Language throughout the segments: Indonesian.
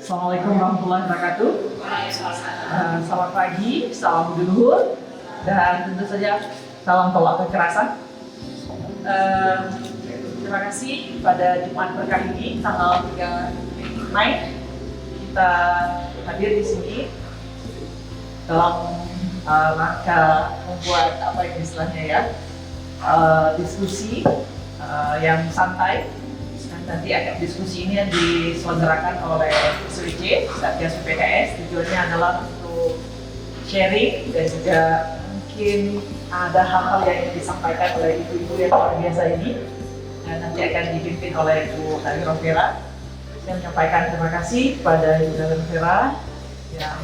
Assalamualaikum warahmatullahi wabarakatuh. Selamat pagi, salam leluhur, dan tentu saja salam tolak kekerasan. Terima kasih pada Jumat berkah ini, tanggal 3 Mei, kita hadir di sini dalam rangka membuat apa yang istilahnya ya, diskusi yang santai. Nanti akan diskusi ini yang diselenggarakan oleh SWJ, Satgas PPKS. Tujuannya adalah untuk sharing dan juga mungkin ada hal-hal yang ingin disampaikan oleh ibu-ibu yang luar biasa ini. Dan nanti akan dipimpin oleh Bu Nadi Rovera. Saya menyampaikan terima kasih kepada Ibu Nadi Rovera yang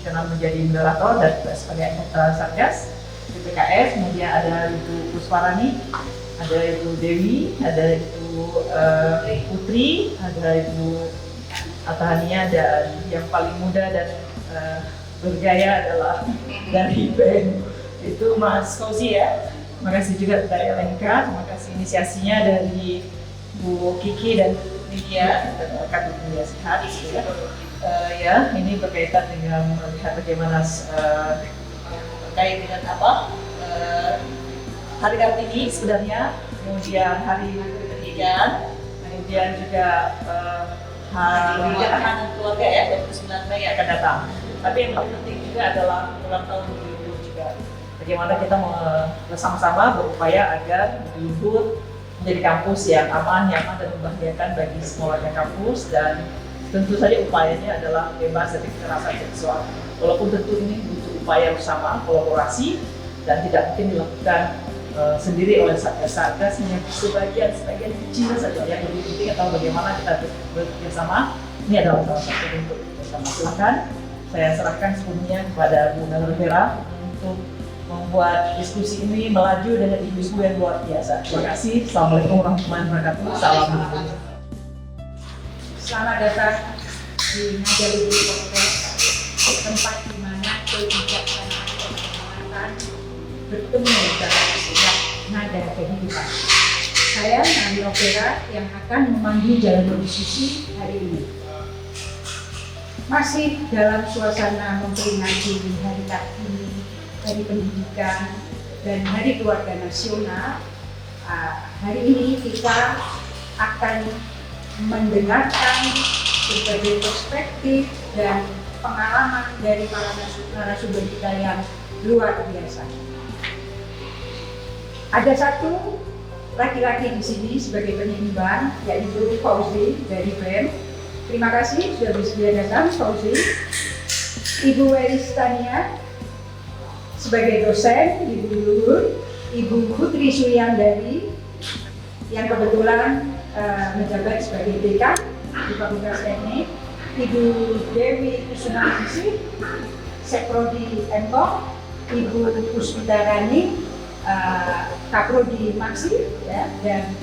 kenal menjadi moderator dan juga sebagai anggota Satgas PPKS. Kemudian ada Ibu Pusparani, ada Ibu Dewi, ada Ibu Putri, ada Ibu Atahania, dan yang paling muda dan bergaya adalah dari BEM itu Mas Fauzi ya. Terima kasih juga dari LNK, terima kasih inisiasinya dari Bu Kiki dan Lydia dan rekan Media Sehat ya. Ya, ini berkaitan dengan melihat bagaimana terkait dengan apa Hari Kartini sebenarnya, kemudian Hari Pendidikan, kemudian juga Hari Ketahanan Keluarga ya, 29 Mei akan datang. Tapi yang paling penting juga adalah ulang tahun Budi juga. Bagaimana kita bersama-sama berupaya agar Budi menjadi kampus yang aman, nyaman, dan membahagiakan bagi semua warga kampus, dan tentu saja upayanya adalah bebas dari kekerasan seksual. Walaupun tentu ini butuh upaya bersama, kolaborasi, dan tidak mungkin dilakukan sendiri oleh Satgas, hanya sebagian kecil saja. Yang lebih penting adalah bagaimana kita bekerjasama. Ini adalah salah satu bentuk bersama. Silakan saya serahkan sepenuhnya kepada Bu Nadi Rovera untuk membuat diskusi ini melaju dengan ibu-ibu yang luar biasa. Terima kasih. Assalamualaikum warahmatullahi wabarakatuh. Salam. Selamat datang di Najaludi Podcast, tempat di mana kebijaksanaan dan penghormatan bertemu dalam setiap nada kehidupan. Saya Nadi Rovera yang akan memandu jalan berdiskusi hari ini. Masih dalam suasana memperingati Hari Kartini, Hari Pendidikan, dan Hari Keluarga Nasional, hari ini kita akan mendengarkan berbagai perspektif dan pengalaman dari para narasumber kita yang luar biasa. Ada satu laki-laki di sini sebagai penyeimbang, yaitu Fauzi dari BEM. Terima kasih sudah bersedia datang, Fauzi. Ibu Weris Tania sebagai dosen, Ibu Luhur, Ibu Putri Suryandari yang kebetulan menjabat sebagai dekan di Fakultas Teknik, Ibu Dewi Kusumaningsih, Seprodi Emkong, Ibu Puspitarani, Kaprodi Maksi, ya, dan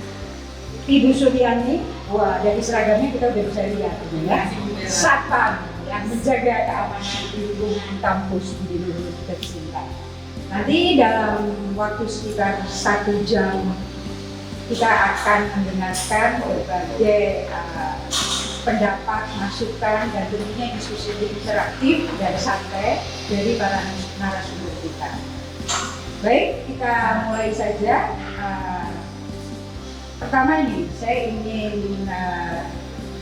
Ibu Suryani. Wah, dari seragamnya kita udah bisa lihat ya. Satpam yang menjaga keamanan di lingkungan kampus di Luhur kita di sini. Nanti dalam waktu sekitar 1 jam kita akan mendengarkan berbagai pendapat, masukan, dan tentunya diskusi interaktif dan santai dari para narasumber kita. Baik, kita mulai saja. Pertama ini, saya ingin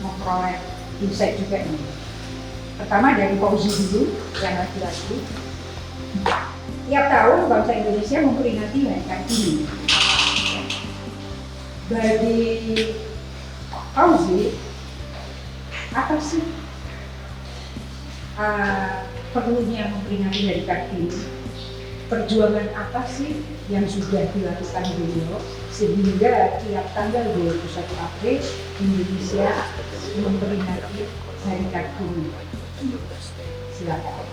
memperoleh insight juga ini. Pertama dari Fauzi dulu, yang laki-laki. Tiap tahun bangsa Indonesia memperingati Hari Kartini. Bagi Fauzi, apa sih perlunya memperingati Hari Kartini? Perjuangan apa sih yang sudah dilakukan beliau sehingga tiap tanggal 21 April Indonesia memperingati Hari Kartini? Silakan.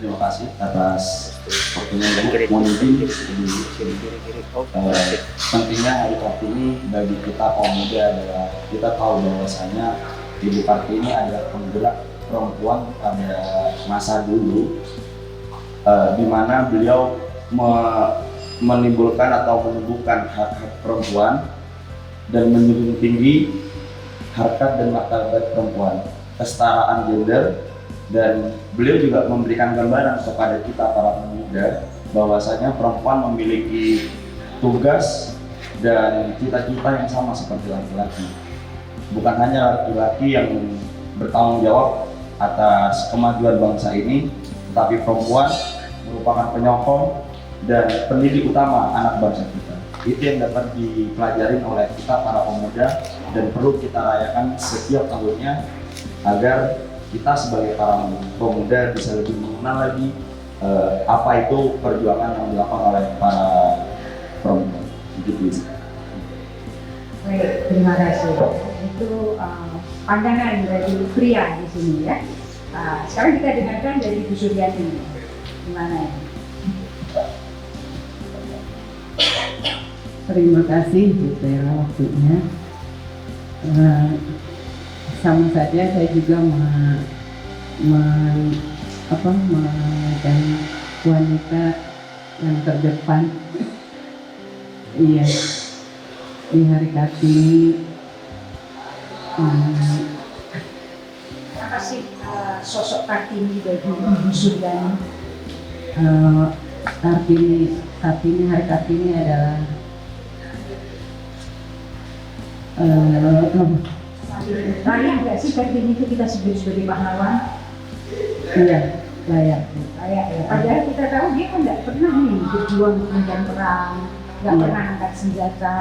Terima kasih atas waktunya yang memimpin. Pentingnya Hari Kartini bagi kita kaum muda adalah kita tahu bahwasanya Ibu Kartini adalah penggerak perempuan pada masa dulu, di mana beliau menimbulkan atau menemukan hak-hak perempuan dan menjunjung tinggi harkat dan martabat perempuan, kesetaraan gender, dan beliau juga memberikan gambaran kepada kita para pemuda bahwasanya perempuan memiliki tugas dan cita-cita yang sama seperti laki-laki. Bukan hanya laki-laki yang bertanggung jawab atas kemajuan bangsa ini, tetapi perempuan merupakan penyokong dan pendidik utama anak bangsa kita. Itu yang dapat dipelajari oleh kita para pemuda dan perlu kita rayakan setiap tahunnya agar kita sebagai para pemuda bisa lebih mengenal lagi apa itu perjuangan yang dilakukan oleh para perempuan. Begitu. Baik, terima kasih. Itu pandangan dari pria di sini ya. Sekarang kita dengarkan dari Bu Suryani. Gimana ya? Terima kasih Bu Tera waktunya. Sama saja saya juga menjadi wanita yang terdepan. Iya, di hari Kartini. Apa sih sosok Kartini bagi Bu Suryani? Kartini, hari Kartini adalah layak nggak sih Kartini itu kita sebut sebagai pahlawan? iya, layak. Layak ya. Padahal kita tahu dia kan nggak pernah nih berjuang di medan perang, nggak Iya. pernah angkat senjata.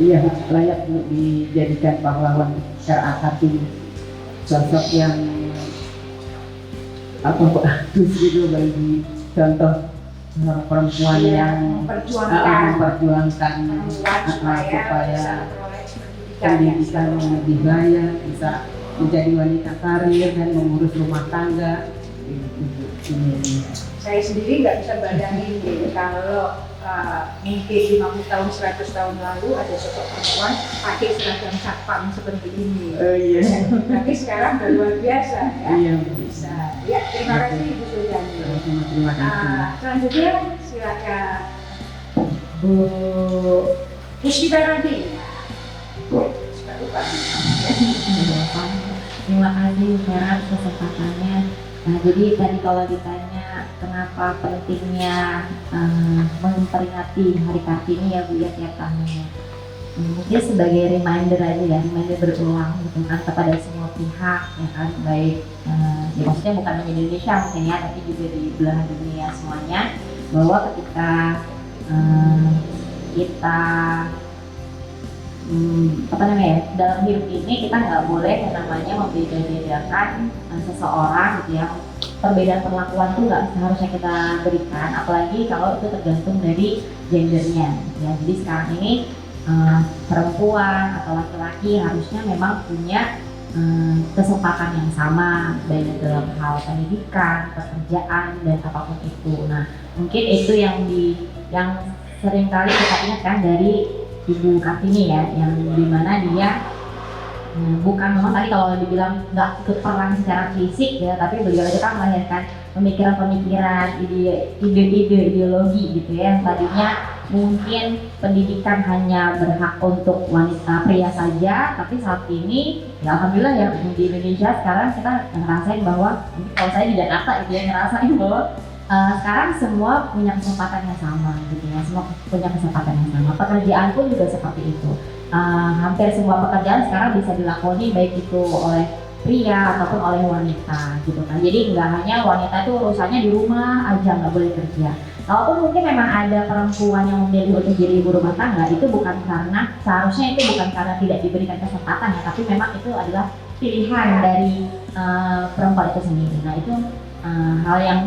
Iya, layak untuk dijadikan pahlawan secara Kartini. Sosok yang bagus gitu bagi contoh perempuan yang memperjuangkan supaya pendidikan yang lebih layak, bisa menjadi wanita karir dan mengurus rumah tangga. Saya sendiri nggak bisa bayangin deh kalau mungkin 50 tahun, 100 tahun lalu ada sosok perempuan pakai seragam satpam seperti ini. Iya. Tapi sekarang udah luar biasa ya. Iya. Bisa. Ya, terima kasih Bu Suryani. Terima kasih. Selanjutnya silakan Bu Puspitarani. Terima kasih Vera kesempatannya. Nah, jadi tadi kalau ditanya kenapa pentingnya memperingati Hari Kartini ya Bu ya tiap tahunnya. Mungkin sebagai reminder aja ya, reminder berulang gitu kan kepada semua pihak ya kan, baik ya maksudnya bukan hanya di Indonesia mungkin ya, tapi juga di belahan dunia semuanya, bahwa ketika kita dalam hidup ini kita nggak boleh yang namanya membeda-bedakan seseorang gitu ya. Perbedaan perlakuan tuh nggak seharusnya kita berikan, apalagi kalau itu tergantung dari gendernya ya. Jadi sekarang ini perempuan atau laki-laki harusnya memang punya kesempatan yang sama baik dalam hal pendidikan, pekerjaan dan apapun itu. Nah, mungkin itu yang seringkali kita ingatkan dari Ibu Kartini ya, yang dimana dia bukan memang tadi kalau dibilang nggak ikut perang secara fisik ya, tapi beliau itu kan melahirkan pemikiran-pemikiran, ide-ide, ideologi gitu ya, yang tadinya mungkin pendidikan hanya berhak untuk wanita pria saja, tapi saat ini ya alhamdulillah ya di Indonesia sekarang kita ngerasain bahwa kalau saya di Jakarta itu ya ngerasain bahwa sekarang semua punya kesempatan yang sama gitu ya, semua punya kesempatan yang sama. Pekerjaan pun juga seperti itu. Hampir semua pekerjaan sekarang bisa dilakoni baik itu oleh pria ataupun oleh wanita gitu kan. Jadi nggak hanya wanita itu urusannya di rumah aja, nggak boleh kerja. Kalaupun mungkin memang ada perempuan yang memilih untuk jadi ibu rumah tangga, itu bukan karena seharusnya itu bukan karena tidak diberikan kesempatan ya, tapi memang itu adalah pilihan dari perempuan itu sendiri. Nah itu hal yang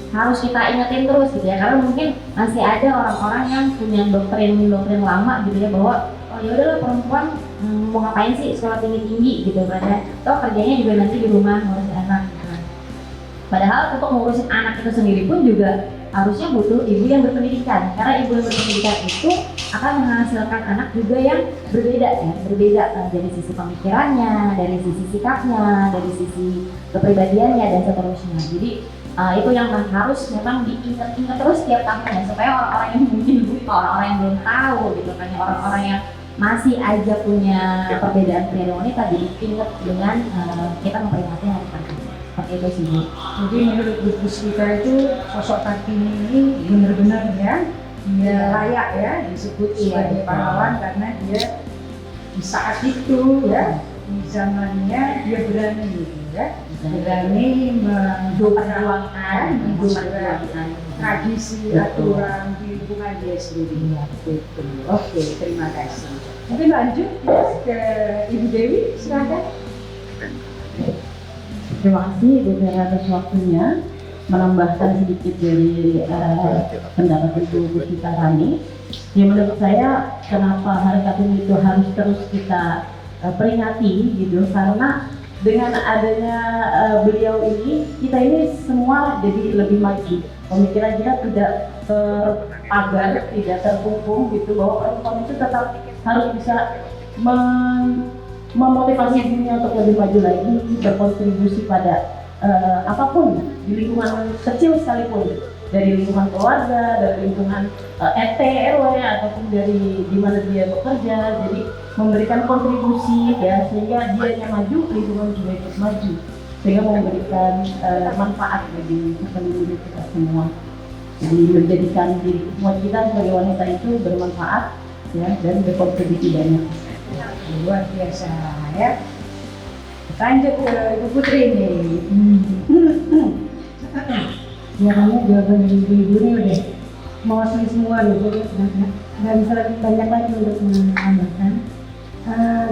harus kita ingetin terus gitu ya, karena mungkin masih ada orang-orang yang punya doktrin lama gitu ya, bahwa oh ya udahlah perempuan mau ngapain sih sekolah tinggi gitu kan ya, toh kerjanya juga nanti di rumah ngurus anak gitu. Padahal untuk ngurusin anak itu sendiri pun juga harusnya butuh ibu yang berpendidikan, karena ibu yang berpendidikan itu akan menghasilkan anak juga yang berbeda dari sisi pemikirannya, dari sisi sikapnya, dari sisi kepribadiannya dan seterusnya. Jadi itu yang harus memang diingat-ingat terus setiap tahunnya supaya orang-orang yang mungkin lupa orang-orang yang belum tahu gitu kan, orang-orang yang masih aja punya perbedaan pria dan wanita, jadi ingat dengan kita memperingati Hari Kartini. Seperti itu sih Bu. Jadi menurut Bu Puspita itu sosok Kartini ini benar-benar ya dia layak ya disebut sebagai pahlawan karena dia di saat itu ya di zamannya dia berani gitu ya, berani Memperjuangkan mendobrak tradisi aturan di lingkungan dia sendiri. Iya, Betul. Oke, terima kasih. Mungkin lanjut ya, ke Ibu Dewi, silakan. Terima kasih Ibu Vera atas waktunya menambahkan sedikit dari pendapat Ibu Puspita Rani. Ya, menurut saya kenapa Hari Kartini itu harus terus kita peringati gitu, karena dengan adanya beliau ini kita ini semua jadi lebih maju. Pemikiran kita tidak terpagar, tidak terkungkung gitu, bahwa perempuan itu tetap harus bisa memotivasi dirinya untuk lebih maju lagi, berkontribusi pada apapun di lingkungan kecil sekalipun, dari lingkungan keluarga, dari lingkungan RT, RW, ataupun dari di mana dia bekerja. Jadi memberikan kontribusi ya, sehingga dia yang maju, lingkungan juga ikut maju, sehingga memberikan manfaat bagi penduduk kita semua. Jadi menjadikan diri semua kita sebagai wanita itu bermanfaat ya, dan berkontribusi banyak. Luar biasa ya. Lanjut ke Ibu Putri nih. Ya, karena jawaban dari ibu ini udah mewakili semua nih, jadi nggak bisa lebih banyak lagi untuk menambahkan.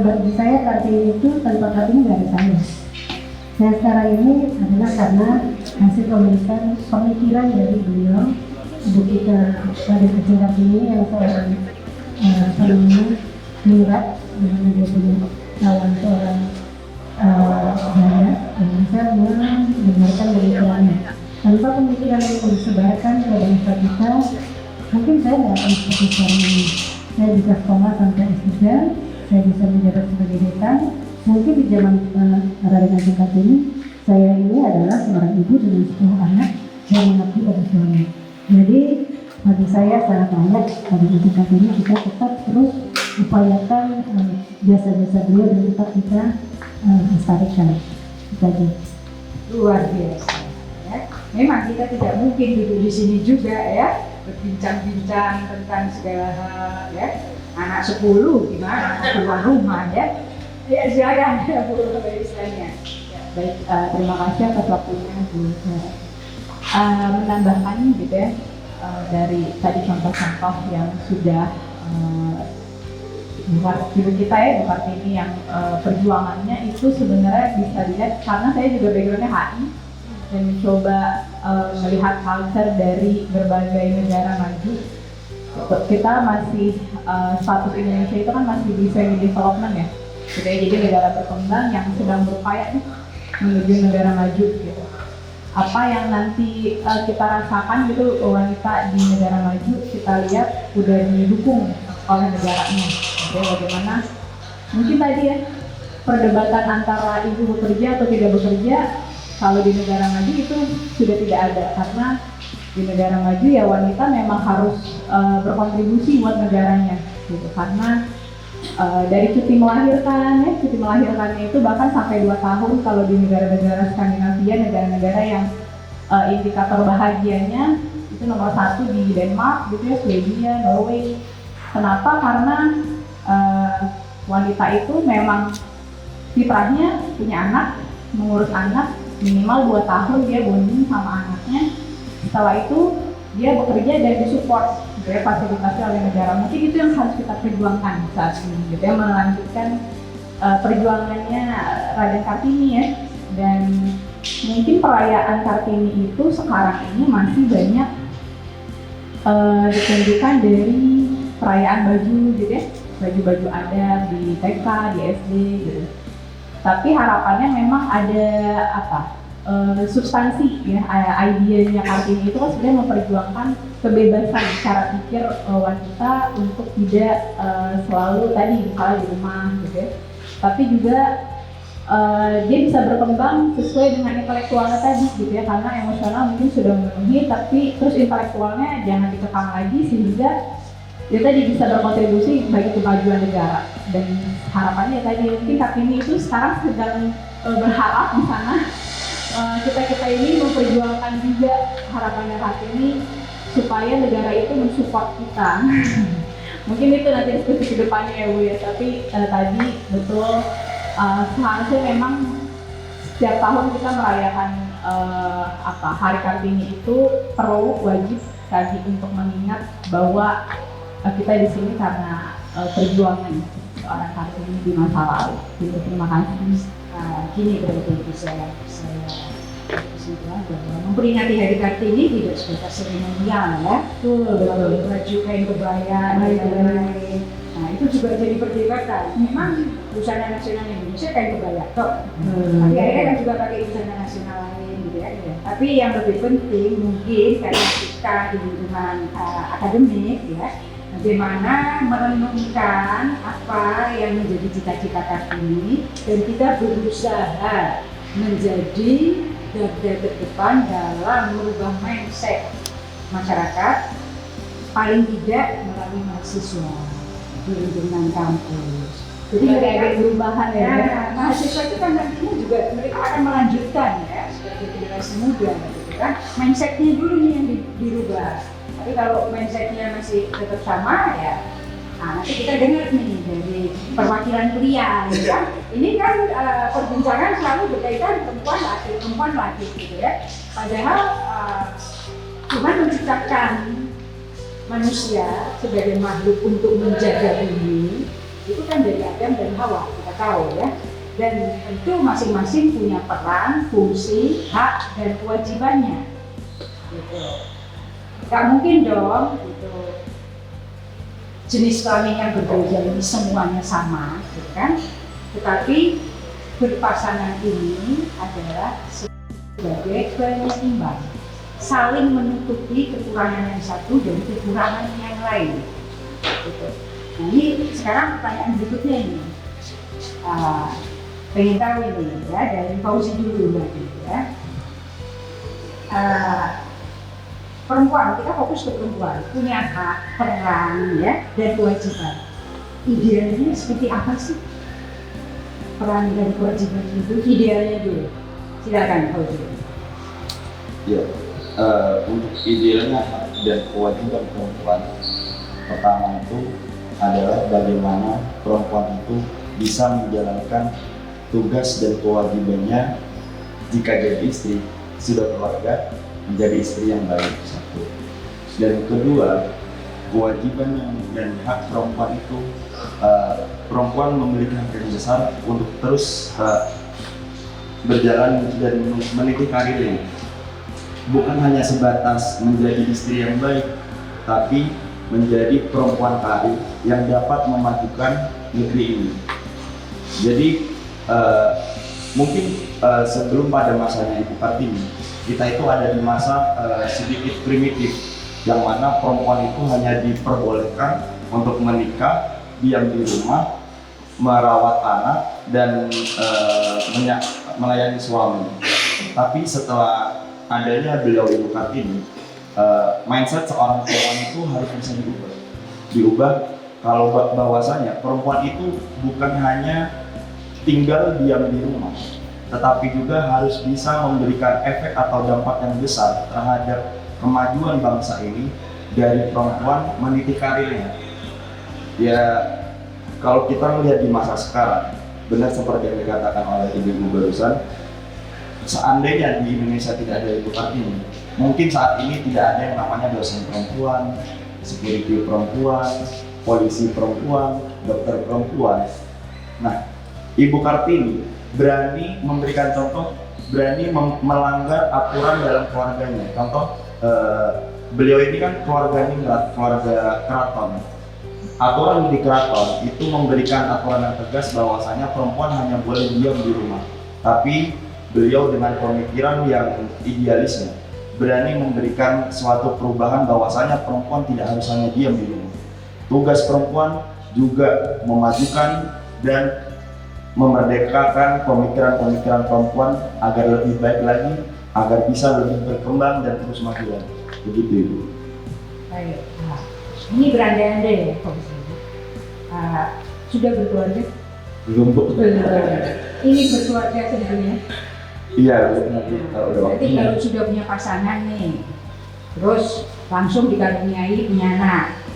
Bagi saya Kartini itu tanpa Kartini nggak ada saya. Saya sekarang ini adalah karena hasil pemikiran dari beliau, ibu kita dari kecil Kartini yang seorang murad, dimana dia punya lawan seorang Belanda, dan bisa mendengarkan pemikirannya. Tanpa pemikiran yang disebarkan ke bangsa kita, mungkin saya nggak akan seperti sekarang ini. Saya bisa sekolah sampai S3, saya bisa menjabat sebagai dekan. Mungkin di zaman Raden Ajeng Kartini, saya ini adalah seorang ibu dengan 10 anak yang mengabdi pada suami. Jadi bagi saya sangat layak pada Ajeng Kartini kita tetap terus upayakan jasa-jasa beliau dan tetap kita lestarikan. Jadi Luar biasa ya. Memang kita tidak mungkin duduk di sini juga ya, berbincang-bincang tentang segala hal ya. Anak 10 gimana keluar rumah ya. Ya silakan ya Bu istilahnya. Baik, terima kasih atas waktunya Bu. Menambahkan gitu ya, dari tadi contoh-contoh yang sudah ibu kita ya, Bu Kartini yang perjuangannya itu sebenarnya bisa dilihat, karena saya juga backgroundnya HI dan mencoba melihat culture dari berbagai negara maju. Kita masih status Indonesia itu kan masih di semi development ya, jadi negara berkembang yang sedang berupaya nih menuju negara maju gitu. Apa yang nanti kita rasakan gitu wanita di negara maju, kita lihat udah didukung oleh negaranya. Jadi bagaimana mungkin tadi ya perdebatan antara ibu bekerja atau tidak bekerja, kalau di negara maju itu sudah tidak ada, karena di negara maju ya wanita memang harus berkontribusi buat negaranya gitu, karena dari cuti melahirkan ya, cuti melahirkannya itu bahkan sampai 2 tahun kalau di negara-negara Skandinavia, negara-negara yang indikator bahagianya itu nomor 1 di Denmark gitu ya, Swedia, Norway. Kenapa? Karena wanita itu memang fitrahnya punya anak, mengurus anak minimal 2 tahun dia bonding sama anaknya. Setelah itu dia bekerja dan disupport gitu ya, fasilitasi oleh negara. Mungkin itu yang harus kita perjuangkan saat ini gitu ya, melanjutkan perjuangannya Raden Kartini ya. Dan mungkin perayaan Kartini itu sekarang ini masih banyak ditunjukkan dari perayaan baju gitu ya, baju-baju adat di TK, di SD gitu. Tapi harapannya memang ada substansi ya, idenya Kartini itu kan sebenarnya memperjuangkan kebebasan cara pikir wanita untuk tidak selalu tadi misalnya di rumah gitu ya, tapi juga dia bisa berkembang sesuai dengan intelektualnya tadi gitu ya, karena emosional mungkin sudah memenuhi, tapi terus intelektualnya jangan dikekang lagi, sehingga dia tadi bisa berkontribusi bagi kemajuan negara. Dan harapannya tadi mungkin Kartini itu sekarang sedang berharap di sana kita ini memperjuangkan juga harapannya Kartini supaya negara itu mensupport kita. Mungkin itu nanti diskusi ke depannya ya Bu ya, tapi tadi betul seharusnya memang setiap tahun kita merayakan Hari Kartini itu perlu wajib tadi untuk mengingat bahwa kita di sini karena perjuangan seorang Kartini di masa lalu. Jadi, terima kasih. Gini berarti saya kesimpulan bahwa memperingati Hari Kartini tidak sebatas seremonial ya. Betul. Baju kain kebaya dan lain-lain. Nah itu juga jadi perdebatan. Memang busana nasional Indonesia kain kebaya toh. Tapi akhirnya kan juga pakai busana nasional lain gitu ya. Tapi yang lebih penting mungkin karena kita di lingkungan akademik ya, bagaimana merenungkan apa yang menjadi cita-cita Kartini dan kita berusaha menjadi garda terdepan dalam merubah mindset masyarakat, paling tidak melalui mahasiswa di lingkungan kampus. Jadi ada perubahan ya. Mahasiswa itu kan nantinya juga mereka akan melanjutkan ya sebagai generasi muda gitu kan. Mindsetnya dulu nih yang dirubah. Tapi kalau mindsetnya masih tetap sama ya, nah nanti kita dengar nih dari perwakilan pria ya. Ini kan perbincangan selalu berkaitan perempuan laki gitu ya. Padahal Tuhan menciptakan manusia sebagai makhluk untuk menjaga bumi itu kan dari Adam dan Hawa, kita tahu ya. Dan tentu masing-masing punya peran, fungsi, hak dan kewajibannya. Gitu. Gak mungkin dong gitu. Jenis kelamin yang berbeda ini semuanya sama, gitu kan? Tetapi berpasangan ini adalah sebagai penyeimbang, saling menutupi kekurangan yang satu dari kekurangan yang lain. Gitu. Nah ini sekarang pertanyaan berikutnya ini, pengen tahu ini ya dari Fauzi dulu berarti ya. Perempuan, kita fokus ke perempuan, punya hak, peran ya, dan kewajiban. Idealnya seperti apa sih? Peran dan kewajiban itu idealnya dulu. Silakan Fauzi. Ya, untuk idealnya hak dan kewajiban perempuan, pertama itu adalah bagaimana perempuan itu bisa menjalankan tugas dan kewajibannya jika jadi istri, sudah keluarga, menjadi istri yang baik, satu. Dan kedua, kewajiban dan hak perempuan itu perempuan memiliki hak yang besar untuk terus berjalan dan meniti karirnya. Bukan hanya sebatas menjadi istri yang baik, tapi menjadi perempuan karir yang dapat memajukan negeri ini. Jadi mungkin sebelum pada masanya Ibu Kartini, kita itu ada di masa sedikit primitif, yang mana perempuan itu hanya diperbolehkan untuk menikah, diam di rumah, merawat anak, dan melayani suami. Tapi setelah adanya beliau Ibu Kartini, mindset seorang perempuan itu harus bisa diubah kalau bahwasanya perempuan itu bukan hanya tinggal diam di rumah, tetapi juga harus bisa memberikan efek atau dampak yang besar terhadap kemajuan bangsa ini dari perempuan meniti karirnya. Ya, kalau kita melihat di masa sekarang, benar seperti yang dikatakan oleh Ibu barusan, seandainya di Indonesia tidak ada Ibu Kartini, mungkin saat ini tidak ada yang namanya dosen perempuan, security perempuan, polisi perempuan, dokter perempuan. Nah, Ibu Kartini berani memberikan contoh, berani melanggar aturan dalam keluarganya. Contoh, beliau ini kan keluarganya keluarga keraton. Aturan di keraton itu memberikan aturan yang tegas bahwasanya perempuan hanya boleh diam di rumah. Tapi beliau dengan pemikiran yang idealisnya berani memberikan suatu perubahan bahwasanya perempuan tidak harus hanya diam di rumah. Tugas perempuan juga memajukan dan memerdekakan pemikiran-pemikiran perempuan agar lebih baik lagi, agar bisa lebih berkembang dan terus maju lagi. Begitu Ibu. Baik. Nah, Ini berandai-andai ya, Fauzi. Sudah berkeluarga? Belum Bu. Ini berkeluarga tentunya. Iya, nanti kalau udah Berarti waktunya. kalau sudah punya pasangan nih, terus langsung dikaruniai punya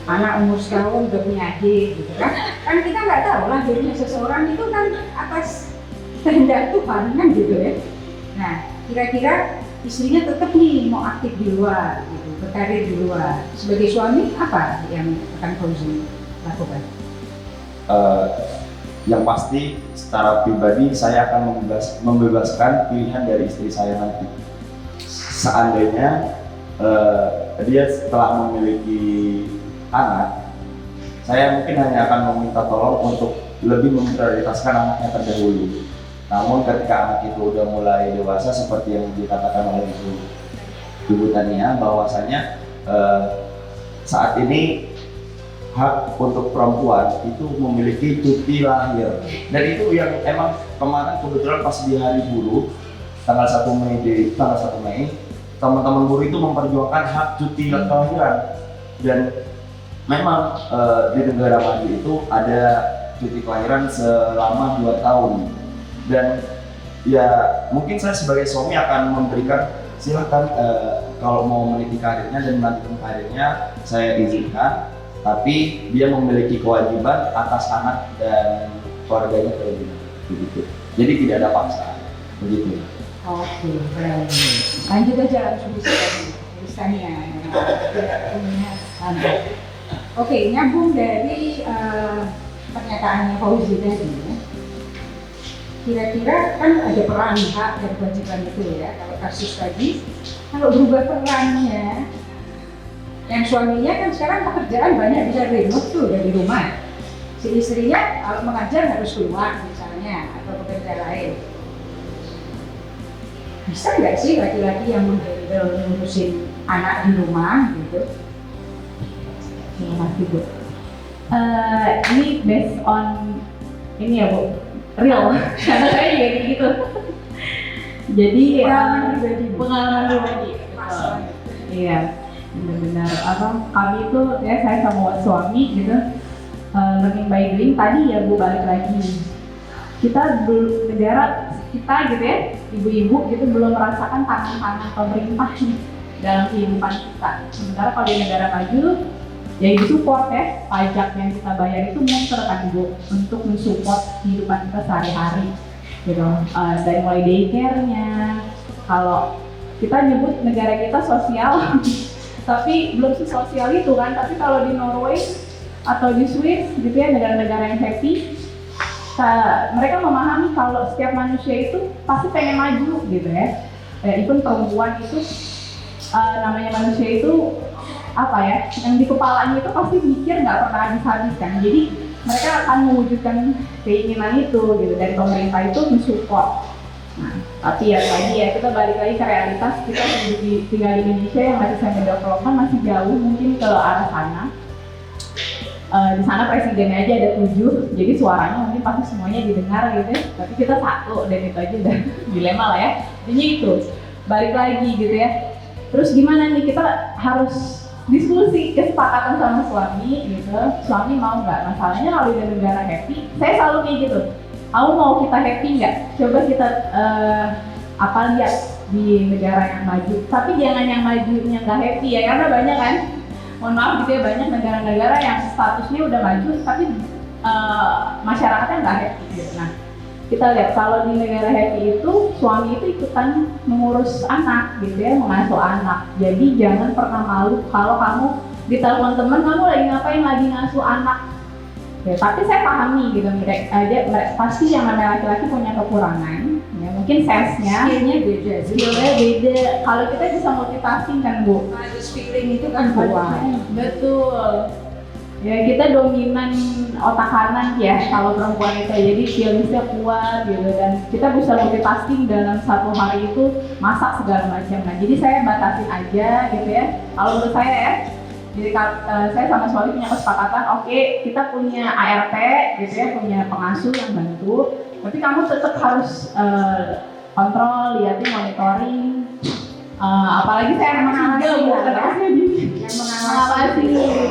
anak umur setahun udah punya adik, gitu kan? Kan kita nggak tahu lahirnya seseorang itu kan atas kehendak Tuhan kan gitu ya. Nah, kira-kira istrinya tetap nih mau aktif di luar, gitu, berkarir di luar. Sebagai suami apa yang akan Fauzi lakukan? Yang pasti secara pribadi saya akan membebaskan pilihan dari istri saya nanti. Seandainya dia setelah memiliki anak, saya mungkin hanya akan meminta tolong untuk lebih memprioritaskan anaknya terdahulu. Namun ketika anak itu udah mulai dewasa seperti yang dikatakan oleh Ibu Tania, bahwasanya saat ini hak untuk perempuan itu memiliki cuti lahir, dan itu yang emang kemarin kebetulan pas di hari buruh tanggal 1 Mei teman-teman buruh itu memperjuangkan hak cuti kelahiran. Dan memang di negara maju itu ada cuti kelahiran selama 2 tahun, dan ya mungkin saya sebagai suami akan memberikan silahkan kalau mau meniti karirnya dan melanjutkan karirnya saya izinkan, tapi dia memiliki kewajiban atas anak dan keluarganya terlebih begitu. Jadi tidak ada paksaan begitu. Oke, baik. Lanjut aja langsung tulisannya. Oke, nyambung dari pernyataannya Fauzi tadi. Ya. Kira-kira kan ada peran hak dan kewajiban itu ya. Kalau kasus tadi, kalau berubah perannya, yang suaminya kan sekarang pekerjaan banyak bisa remote tuh dari rumah. Si istrinya kalau mengajar harus keluar misalnya atau bekerja lain. Bisa nggak sih laki-laki yang menghandle ngurusin anak di rumah gitu? Terima kasih Bu. Ini based on ini ya Bu, real. Karena saya juga kayak gitu. Jadi pengalaman pribadi. Iya, benar-benar kami itu ya saya sama suami gitu learning by doing. Tadi ya Bu balik lagi. Kita negara kita gitu ya, ibu-ibu gitu belum merasakan tangan-tangan pemerintah nih dalam kehidupan kita. Sementara kalau di negara maju ya ibu support ya, pajak yang kita bayar itu muter kan Ibu untuk mensupport kehidupan kita sehari-hari gitu. Dari mulai daycare-nya, kalau kita nyebut negara kita sosial tapi belum sesosial itu kan. Tapi kalau di Norway atau di Swiss gitu ya, negara-negara yang happy, mereka memahami kalau setiap manusia itu pasti pengen maju gitu ya. Even perempuan itu namanya manusia itu apa ya, yang di kepalanya itu pasti mikir nggak pernah habis-habis kan. Jadi mereka akan mewujudkan keinginan itu gitu, dari pemerintah itu mensupport. Nah, tapi ya tadi ya kita balik lagi ke realitas, kita tinggal di Indonesia yang masih sampai development masih jauh mungkin ke arah sana. Di sana presidennya aja ada 7, jadi suaranya mungkin pasti semuanya didengar gitu ya. Tapi kita satu dan itu aja udah dilema lah ya. Intinya itu balik lagi gitu ya. Terus gimana nih, kita harus diskusi kesepakatan sama suami gitu. Suami mau nggak? Masalahnya kalau di negara happy, saya selalu kayak gitu. Kamu mau kita happy nggak? Coba kita lihat di negara yang maju. Tapi jangan yang majunya nggak happy ya, karena banyak kan. Mohon maaf gitu ya, banyak negara-negara yang statusnya udah maju tapi masyarakatnya nggak happy gitu. Nah, kita lihat kalau di negara happy itu suami itu ikutan mengurus anak gitu ya, mengasuh anak. Jadi jangan pernah malu kalau kamu ditelepon teman, kamu lagi ngasuh anak. Ya, tapi saya pahami gitu, mereka pasti yang namanya laki-laki punya kekurangan. Ya, mungkin sense-nya, skillnya beda. Kalau kita bisa multitasking kan Bu, Harus feeling itu kan kuat. betul. Ya kita dominan otak kanan ya kalau perempuan itu, jadi feelingsnya kuat gitu, dan kita bisa multitasking dalam satu hari itu masak segala macam. Nah jadi saya batasin aja gitu ya. Kalau menurut saya ya, jadi saya sama suami punya kesepakatan, oke, kita punya ART gitu ya, punya pengasuh yang bantu. Tapi kamu tetap harus kontrol, liatin, monitoring. Apalagi saya anak ketiga, yang mengawasi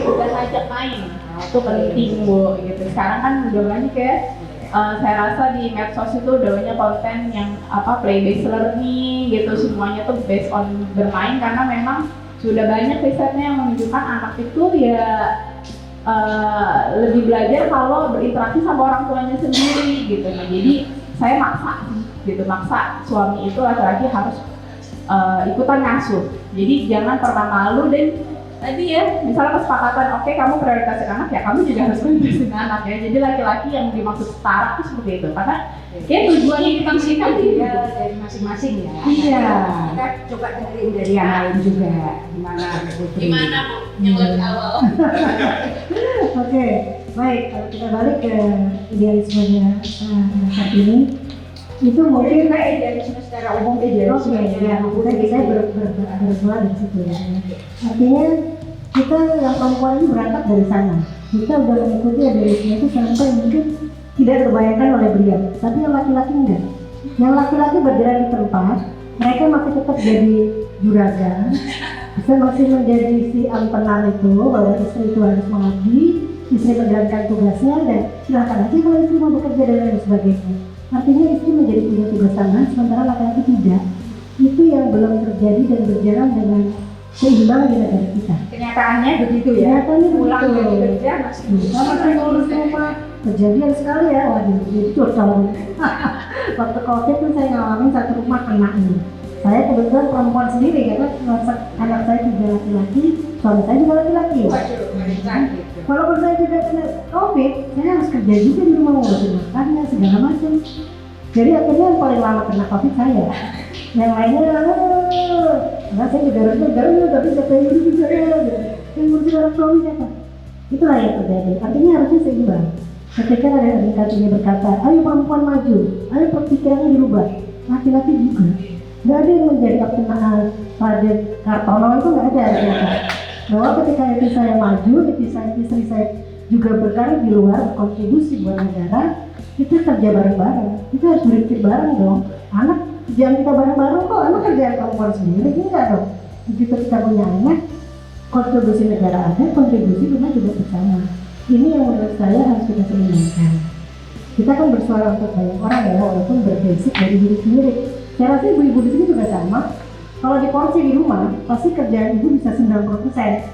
dan ajak main. Nah, itu penting Bu gitu. Sekarang kan udah banyak ya. Saya rasa di medsos itu udah banyak konten yang play based learning gitu, semuanya tuh based on bermain karena memang sudah banyak risetnya yang menunjukkan anak itu ya lebih belajar kalau berinteraksi sama orang tuanya sendiri gitu. Nah, jadi saya maksa suami itu laki-laki harus ikutan ngasuh. Jadi jangan pernah malu dan tadi ya, misalnya kesepakatan, oke kamu prioritasin anak ya, kamu juga harus prioritasin anak ya. Jadi laki-laki yang dimaksud setara itu seperti itu, karena kayak tujuannya kita kan dari masing-masing ya. Iya. Kita coba dengerin dari yang lain juga. Gimana Putri? Gimana Bu? Yang lebih awal. Oke, baik. Kalau kita balik ke idealismenya saat ini, itu mungkin Kita idealisme secara umum idealisme ya, kita bisa berbuat di situ ya. Artinya kita yang perempuan ini berangkat dari sana. Kita udah mengikuti idealisme itu sampai mungkin tidak terbayangkan oleh beliau. Tapi yang laki-laki enggak. Yang laki-laki berjalan di tempat, mereka masih tetap jadi juragan, bisa masih menjadi si ampenan itu bahwa istri itu harus mengabdi, istri menjalankan tugasnya dan silakan aja kalau istri mau bekerja dan lain sebagainya. Artinya istri menjadi punya tugas tambahan sementara laki-laki tidak. Itu yang belum terjadi dan berjalan dengan seimbang di negara kita. kenyataannya begitu ya. Kenyataannya Pulang begitu. dari kerja masih Masih ngurus rumah. Kejadian sekali ya, waduh, jadi curcol. Waktu COVID tuh saya ngalamin satu rumah kena ini. Saya kebetulan perempuan sendiri karena anak saya juga laki-laki, suami saya juga laki-laki. Walaupun saya juga kena COVID, saya harus kerja juga di rumah ngurusin makannya segala macam. Jadi akhirnya yang paling lama kena COVID saya. Yang lainnya, nah saya juga garut, tapi siapa yang ngurusin saya? Yang ngurusin orang suami siapa? Itulah yang terjadi. Artinya harusnya seimbang. Ketika ada yang berkata, ayo perempuan maju, ayo pikirannya dirubah, laki-laki juga. Nggak ada yang menjadi Raden Kartono itu nggak ada ternyata. Bahwa ketika istri saya maju, istri saya juga berkarir di luar, kontribusi buat negara, kita kerja bareng-bareng, kita harus berpikir bareng dong. Anak kerjaan kita bareng-bareng kok, anak kerjaan perempuan sendiri, enggak dong. Begitu kita punya anak, kontribusi negara ada, kontribusi rumah juga bersama. Ini yang menurut saya harus kita seimbangkan. Kita kan bersuara untuk banyak orang ya, walaupun berbasic dari diri sendiri. Saya rasa ibu-ibu di sini juga sama. Kalau di porsi di rumah, pasti kerjaan ibu bisa 90%.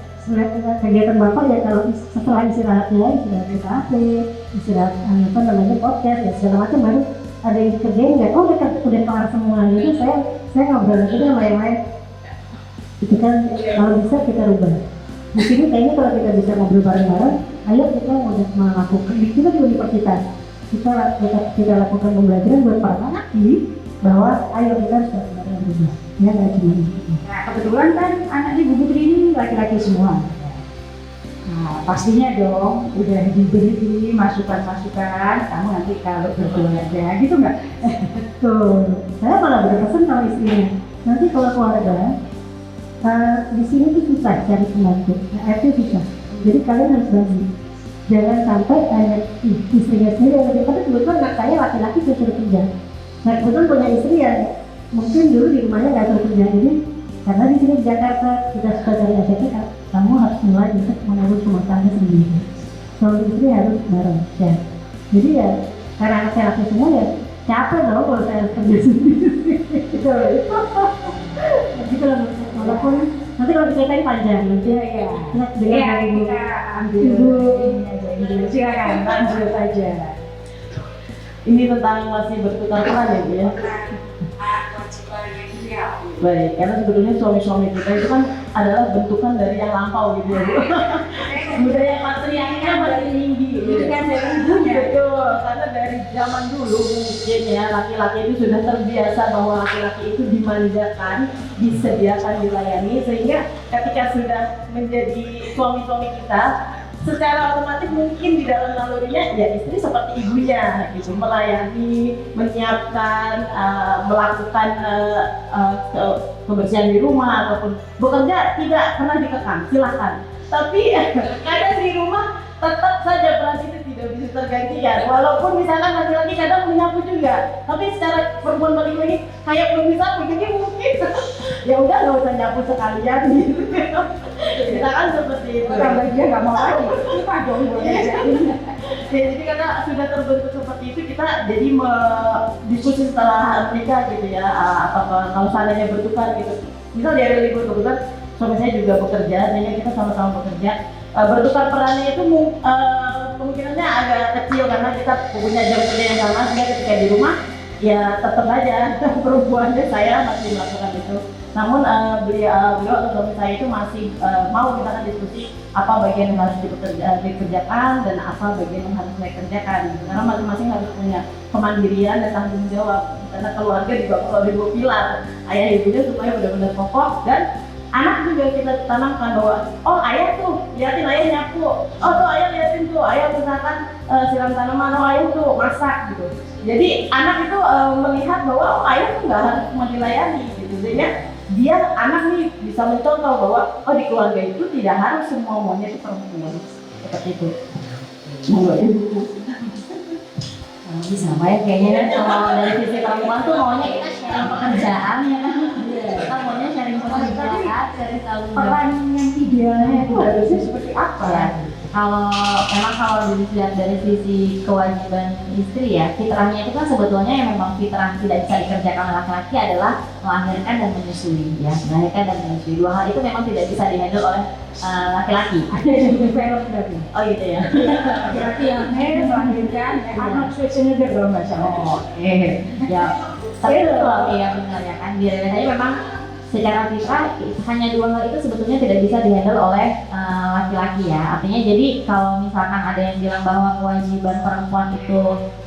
Kegiatan bapak ya kalau setelah istirahatnya, istirahat di kafe, istirahat podcast ya segala macam baru ada yang dikerjain nggak? Oh udah kelar semua gitu. Saya ngobrol lagi sama yang lain. Itu kan kalau bisa kita rubah. Di sini kayaknya kalau kita bisa ngobrol bareng-bareng, ayo kita udah melakukan. Kita di universitas kita lakukan pembelajaran buat para anak ini bahwa ayo kita harus bareng-bareng berubah. Ya nggak cuma itu. Nah kebetulan kan anak Ibu Putri ini laki-laki semua. Nah pastinya dong udah diberi masukan-masukan kamu nanti kalau berkeluarga gitu nggak? Betul. Saya malah berpesan sama istrinya. Nanti kalau keluarga di sini tuh susah cari pembantu. RT susah. Jadi kalian harus bagi. Jangan sampai istrinya sendiri yang lebih penting. Kebetulan anak saya laki-laki suruh kerja. Nah kebetulan punya istri yang mungkin dulu di rumahnya nggak suruh kerja ini karena di sini di Jakarta kita suka cari ACT, kamu harus mulai untuk mengurus rumah tangga sendiri. Suami istri harus bareng ya. Jadi ya karena anak saya laki semua ya capek dong kalau saya harus kerja sendiri. Gitu. Gitu lah walaupun nanti kalau diceritain panjang nanti ya dengar dari kita ambil ini aja dulu. Silakan lanjut aja. Ini tentang masih bertukar peran ya Bu ya. Baik, karena sebetulnya suami-suami kita itu kan adalah bentukan dari yang lampau gitu ya Bu. Budaya patriarkinya masih tinggi gitu. Kan dari ibunya. Betul, karena dari zaman dulu mungkin ya laki-laki itu sudah terbiasa bahwa laki-laki itu dimanjakan, disediakan, dilayani, sehingga ketika sudah menjadi suami-suami kita, secara otomatis mungkin di dalam nalurinya ya istri seperti ibunya gitu, melayani, menyiapkan, melakukan kebersihan di rumah ataupun bekerja tidak pernah dikekang, silakan. Tapi kadang di rumah tetap saja peran itu tidak bisa tergantikan. Walaupun misalkan laki-laki kadang menyapu juga, tapi secara perempuan balik lagi kayak belum bisa, jadi mungkin ya udah nggak usah nyapu sekalian gitu. Kita kan seperti itu. Tambah dia nggak mau lagi. Lupa dong gue ngerjain. Ya, jadi karena sudah terbentuk seperti itu, kita jadi diskusi setelah menikah gitu ya, apa kalau seandainya bertukar gitu. Misal di hari libur kebetulan suami saya juga bekerja, sehingga kita sama-sama bekerja. Bertukar perannya itu kemungkinannya agak kecil karena kita punya jam kerja yang sama, sehingga ketika di rumah ya tetap aja perempuannya saya masih melakukan itu. Namun beliau atau suami saya itu masih mau kita diskusi apa bagian yang harus dikerjakan dan apa bagian yang harus saya kerjakan. Karena masing-masing harus punya kemandirian dan tanggung jawab. Karena keluarga juga kalau di dua pilar, ayah ibunya supaya benar-benar kokoh, dan anak juga kita tanamkan bahwa oh ayah tuh liatin ayah nyapu, oh tuh ayah liatin tuh ayah misalkan siram tanaman, oh ayah tuh masak gitu. Jadi anak itu melihat bahwa oh ayah tuh nggak harus cuma dilayani gitu, sehingga dia anak nih bisa mencontoh bahwa oh di keluarga itu tidak harus semua maunya itu perempuan seperti itu. Jadi sama ya kayaknya kalau dari sisi perempuan tuh maunya kita sharing pekerjaan ya kan. Kita maunya sharing pekerjaan, sharing tanggung jawab. Peran yang idealnya itu harusnya seperti apa Ya, kalau dilihat dari sisi kewajiban istri ya, fitrahnya itu kan sebetulnya yang memang fitrah tidak bisa dikerjakan oleh laki-laki adalah melahirkan dan menyusui ya, melahirkan dan menyusui. Dua hal itu memang tidak bisa dihandle oleh laki-laki. Ada yang di film tadi. Oh gitu ya. Laki-laki yang melahirkan, anak Schwarzenegger kalau nggak salah. Oh, oke. Ya, tapi itu ya benar ya kan. Biasanya memang secara fitrah hanya dua hal itu sebetulnya tidak bisa dihandle oleh laki-laki ya. Artinya jadi kalau misalkan ada yang bilang bahwa kewajiban perempuan itu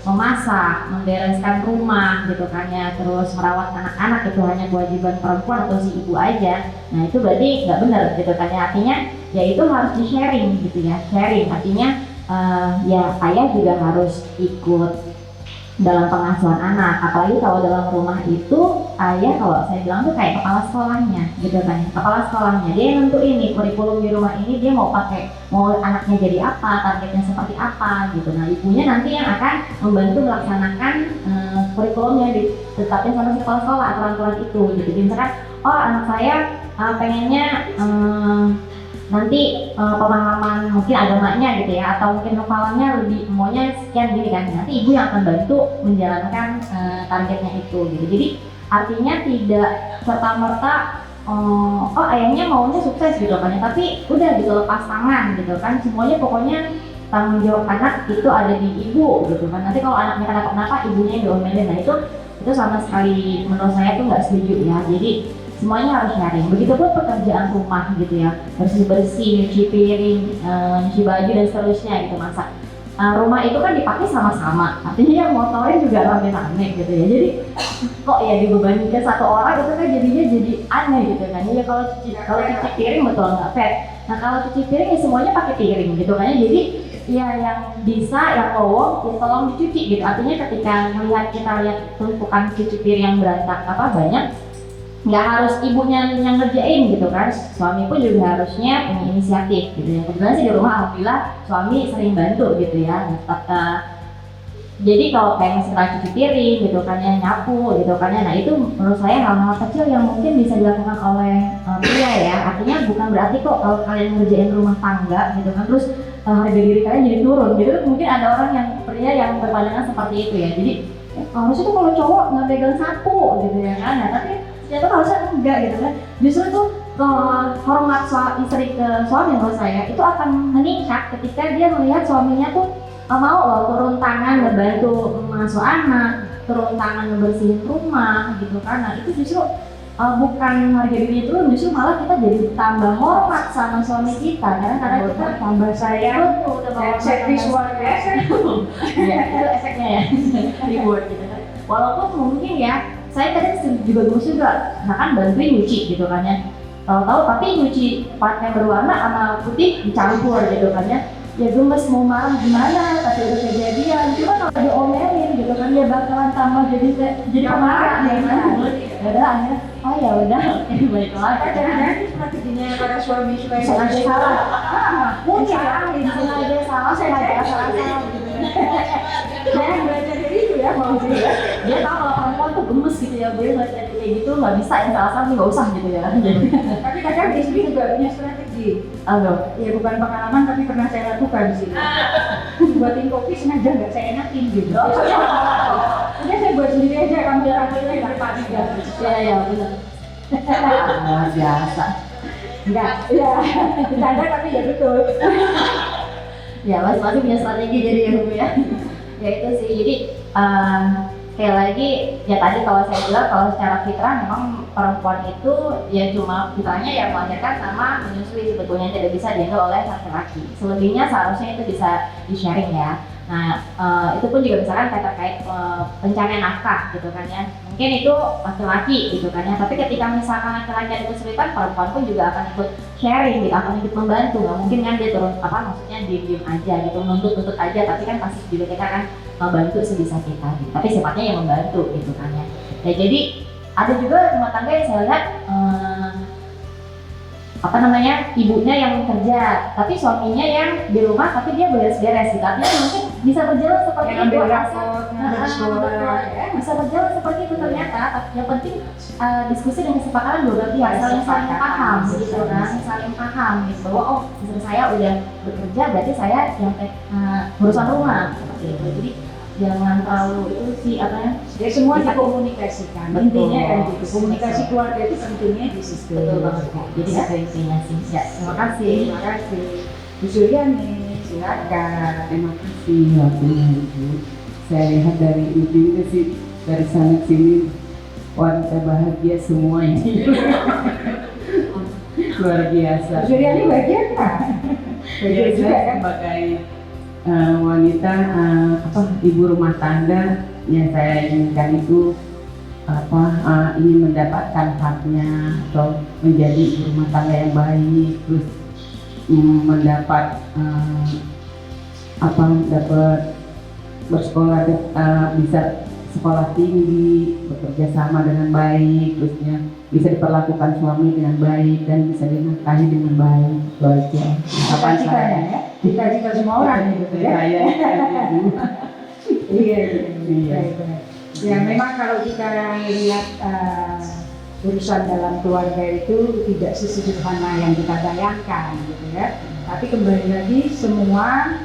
memasak, membereskan rumah gitu kan ya, terus merawat anak-anak itu hanya kewajiban perempuan atau si ibu aja. Nah itu berarti nggak benar gitu kan ya. Artinya ya itu harus di sharing gitu ya. Sharing artinya ya ayah juga harus ikut dalam pengasuhan anak, apalagi kalau dalam rumah itu ayah kalau saya bilang tuh kayak kepala sekolahnya gitu kan, kepala sekolahnya dia yang nentuin nih kurikulum di rumah ini dia mau anaknya jadi apa, targetnya seperti apa gitu. Nah ibunya nanti yang akan membantu melaksanakan kurikulumnya ditetapin sama si kepala sekolah aturan-aturan itu gitu. Jadi misalkan oh anak saya pengennya nanti pemahaman mungkin agamanya gitu ya, atau mungkin hafalannya lebih maunya sekian gini kan, nanti ibu yang akan bantu menjalankan targetnya itu gitu. Jadi artinya tidak serta-merta oh ayahnya maunya sukses gitu kan, tapi udah gitu lepas tangan gitu kan, semuanya pokoknya tanggung jawab anak itu ada di ibu gitu kan. Nanti kalau anaknya kenapa-kenapa ibunya yang diomelin. Nah itu sama sekali menurut saya tuh nggak setuju ya. Jadi semuanya harus sharing. Begitupun pekerjaan rumah gitu ya, bersih-bersih, nyuci piring, nyuci baju dan seterusnya gitu, masak. Rumah itu kan dipakai sama-sama, artinya yang motorin juga rame-rame gitu ya. Jadi kok ya dibebani ke satu orang itu kan jadinya jadi aneh gitu kan. Ya kalau cuci piring betul nggak fair. Nah kalau cuci piring ya semuanya pakai piring gitu kan. Jadi ya yang bisa, yang lowong ya tolong dicuci gitu. Artinya ketika kita lihat tumpukan cuci piring yang banyak, nggak harus ibunya yang ngerjain gitu kan, suami pun juga harusnya punya inisiatif gitu ya. Kebetulan sih di rumah alhamdulillah suami sering bantu gitu ya. Jadi kalau kayak misalnya cuci piring gitu kan ya, nyapu gitu kan ya, nah itu menurut saya hal-hal kecil yang mungkin bisa dilakukan oleh pria ya. Artinya bukan berarti kok kalau kalian ngerjain rumah tangga gitu kan terus harga diri kalian jadi turun gitu. Mungkin ada orang yang pria yang berpandangan seperti itu ya. Jadi harusnya tuh kalau cowok nggak pegang sapu gitu ya kan, nah tapi ternyata harusnya enggak gitu kan. Justru tuh hormat istri ke suami menurut saya itu akan meningkat ketika dia melihat suaminya tuh mau loh turun tangan ngebantu mengasuh anak, turun tangan ngebersihin rumah gitu kan. Nah itu justru bukan harga diri itu, justru malah kita jadi tambah hormat sama suami kita karena kita tambah sayang, efek visual ya itu efeknya ya reward gitu kan. Walaupun mungkin ya saya kadang juga gemes juga, misalkan bantuin nyuci gitu kan ya, tahu-tahu tapi nyuci part yang berwarna sama putih dicampur gitu kan ya gemes mau marah gimana, tapi udah kejadian, cuma kalau diomelin gitu kan ya bakalan tambah jadi pemarah ya kan. Udah akhirnya oh ya udah oke baik lagi. Kadang-kadang strateginya para suami supaya sengaja salah, mungkin sengaja salah gitu. Jangan belajar dari itu ya, mau sih. Dia tahu kalau perempuan tuh gemes gitu ya, boleh kayak gitu nggak bisa yang salah nih nggak usah gitu ya. Tapi kadang istri juga punya strategi. Aduh, Ya bukan pengalaman tapi pernah saya lakukan sih. Buatin kopi sengaja nggak saya enakin gitu. Udah saya buat sendiri aja, kamu ambilnya nggak pasti ya. ya benar. Luar biasa. Enggak, ya bercanda tapi ya betul. Ya masing-masing punya strategi jadi ya Bu ya. Ya itu sih, jadi sekali lagi ya tadi kalau saya bilang kalau secara fitrah memang perempuan itu ya cuma fitrahnya ya melahirkan sama menyusui, sebetulnya tidak bisa dihandle oleh laki-laki. Selebihnya seharusnya itu bisa di-sharing ya. Nah itu pun juga misalkan kayak terkait pencarian nafkah gitu kan ya, mungkin itu laki-laki gitu kan ya, tapi ketika misalkan laki-laki ada kesulitan, perempuan pun juga akan ikut sharing gitu, akan ikut membantu. Nggak mungkin kan dia turun maksudnya diem-diem aja gitu, nuntut aja, tapi kan pasti juga kita kan membantu sebisa kita gitu. Tapi sifatnya yang membantu gitu kan ya. Ya jadi ada juga rumah tangga yang saya lihat ibunya yang kerja, tapi suaminya yang di rumah tapi dia beres-beres gitu. Artinya mungkin bisa berjalan seperti itu, bisa berjalan seperti itu ternyata. Yang penting diskusi dan kesepakatan dua belah pihak, saling paham gitu kan, saling paham gitu bahwa oh istri saya udah bekerja berarti saya yang urusan rumah seperti itu. Jadi jangan terlalu itu sih Ya semua dikomunikasikan. Intinya kan gitu. Komunikasi keluarga itu pentingnya di situ. betul banget Bu. Jadi itu intinya sih. Ya terima kasih. Terima kasih. Bu Suryani, silakan. Terima kasih waktunya Ibu. Saya lihat dari ujungnya sih, dari sana sini wanita bahagia semua ini. Luar biasa. Bu Suryani bagian nggak? Bagian Ya, juga saya kan? sebagai wanita ibu rumah tangga yang saya inginkan itu ingin mendapatkan haknya atau menjadi ibu rumah tangga yang baik, terus mendapat dapat bersekolah, bisa sekolah tinggi, bekerja sama dengan baik, terusnya bisa diperlakukan suami dengan baik dan bisa dinafkahi dengan baik. Itu aja harapan saya. Cita-citanya ya? Cita-cita semua orang gitu ya? Saya Iya. Iya. Ya memang kalau kita lihat urusan dalam keluarga itu tidak sesederhana yang kita bayangkan gitu ya. Tapi kembali lagi semua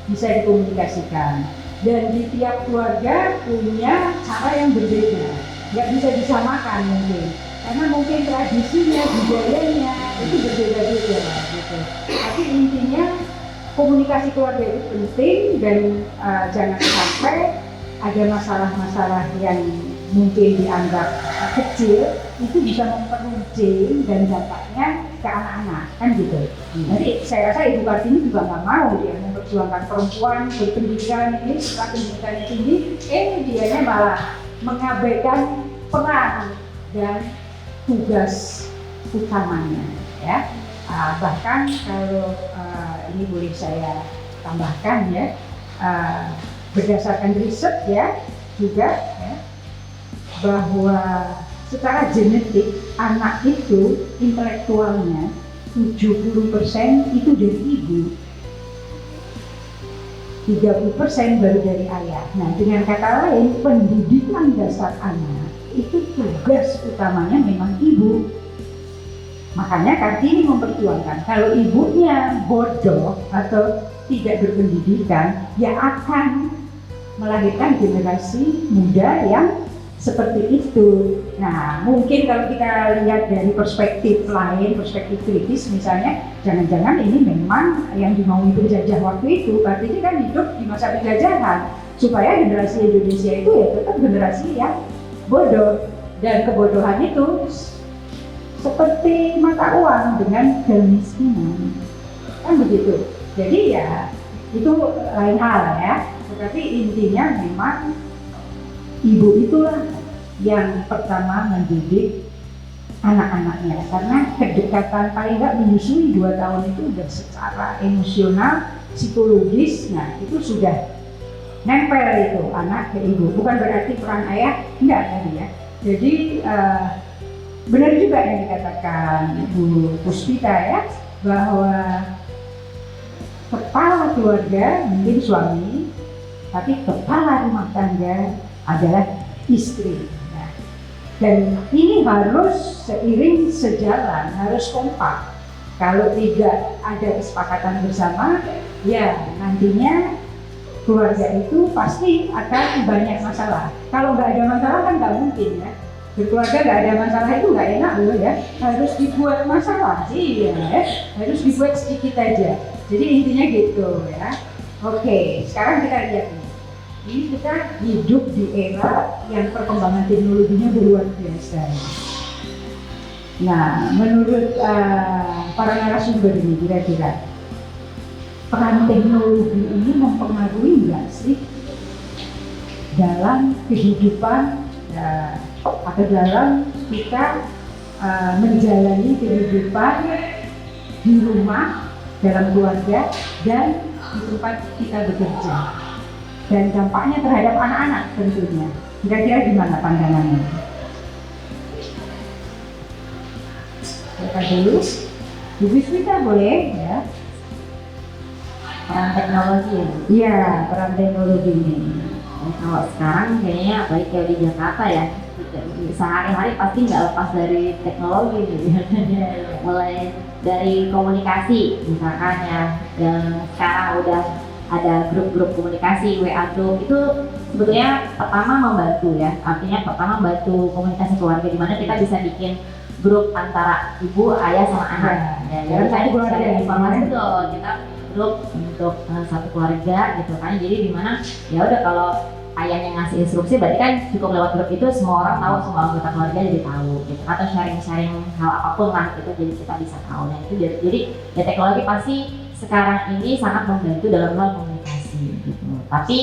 bisa dikomunikasikan dan di tiap keluarga punya cara yang berbeda, nggak bisa disamakan mungkin karena mungkin tradisinya, budayanya itu berbeda-beda gitu. Tapi intinya komunikasi keluarga itu penting dan jangan sampai ada masalah-masalah yang mungkin dianggap kecil itu bisa memperuncing dan dampaknya ke anak-anak kan gitu. Jadi saya rasa Ibu Kartini juga nggak mau dia memperjuangkan perempuan berpendidikan ini setelah pendidikannya tinggi, dianya malah mengabaikan peran dan tugas utamanya ya. Bahkan kalau ini boleh saya tambahkan ya, berdasarkan riset ya juga ya, bahwa secara genetik anak itu intelektualnya 70% itu dari ibu, 30% baru dari ayah. Nah dengan kata lain pendidikan dasar anak itu tugas utamanya memang ibu. Makanya Kartini memperjuangkan kalau ibunya bodoh atau tidak berpendidikan ya akan melahirkan generasi muda yang seperti itu. Nah mungkin kalau kita lihat dari perspektif lain, perspektif kritis misalnya, jangan-jangan ini memang yang dimaui penjajah waktu itu, Kartini kan hidup di masa penjajahan supaya generasi Indonesia itu ya tetap generasi yang bodoh, dan kebodohan itu seperti mata uang dengan kemiskinan kan begitu. Jadi ya itu lain hal ya, tetapi intinya memang ibu itulah yang pertama mendidik anak-anaknya, karena kedekatan paling nggak menyusui 2 tahun itu udah secara emosional, psikologis, nah itu sudah nempel itu anak ke ibu. Bukan berarti peran ayah enggak tadi ya. Jadi benar juga yang dikatakan Ibu Puspita ya, bahwa kepala keluarga mungkin suami tapi kepala rumah tangga adalah istri. Nah, dan ini harus seiring sejalan, harus kompak. Kalau tidak ada kesepakatan bersama, ya nantinya keluarga itu pasti akan banyak masalah. Kalau nggak ada masalah kan nggak mungkin ya. Berkeluarga nggak ada masalah itu nggak enak loh ya. Harus dibuat masalah, iya ya. Harus dibuat sedikit aja. Jadi intinya gitu ya. Oke, sekarang kita lihat nih. Ini kita hidup di era yang perkembangan teknologinya luar biasa. Nah, menurut para narasumber ini kira-kira peran teknologi ini mempengaruhi nggak sih dalam kehidupan atau dalam kita menjalani kehidupan di rumah, dalam keluarga, dan di tempat kita bekerja, dan dampaknya terhadap anak-anak tentunya. Kira-kira gimana pandangannya? Kita dulu, Bu Bismita boleh ya. Peran teknologi ya. Iya, peran teknologi ini. Kalau sekarang kayaknya apalagi kayak di Jakarta ya, sehari-hari pasti nggak lepas dari teknologi gitu. Mulai dari komunikasi misalkan ya, yang sekarang udah ada grup-grup komunikasi, WA group, itu sebetulnya pertama membantu ya, artinya pertama membantu komunikasi keluarga, di mana kita bisa bikin grup antara ibu, ayah sama anak. Ya, jadi kita share informasi tuh, kita grup untuk satu keluarga gitu kan. Jadi di mana ya udah kalau ayahnya ngasih instruksi berarti kan cukup lewat grup itu semua orang tahu, semua anggota keluarga jadi tahu gitu. Atau sharing-sharing hal apapun lah gitu, jadi kita bisa tahu. Nah itu jadi ya teknologi pasti sekarang ini sangat membantu dalam hal komunikasi gitu. Tapi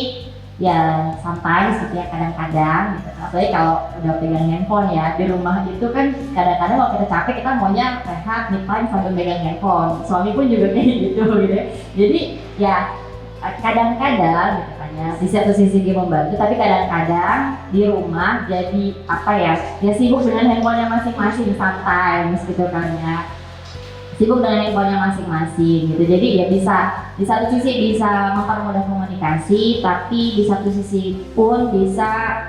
ya sometimes gitu ya, kadang-kadang gitu. Apalagi kalau udah pegang handphone ya di rumah itu kan kadang-kadang kalau kita capek kita maunya rehat, me time sambil pegang handphone. Suami pun juga kayak gitu gitu ya. Jadi ya kadang-kadang gitu kan ya, di satu sisi dia membantu, tapi kadang-kadang di rumah jadi apa ya sibuk dengan handphonenya masing-masing sometimes gitu kan ya. Sibuk dengan handphonenya masing-masing gitu. Jadi ya bisa di satu sisi bisa mempermudah komunikasi, tapi di satu sisi pun bisa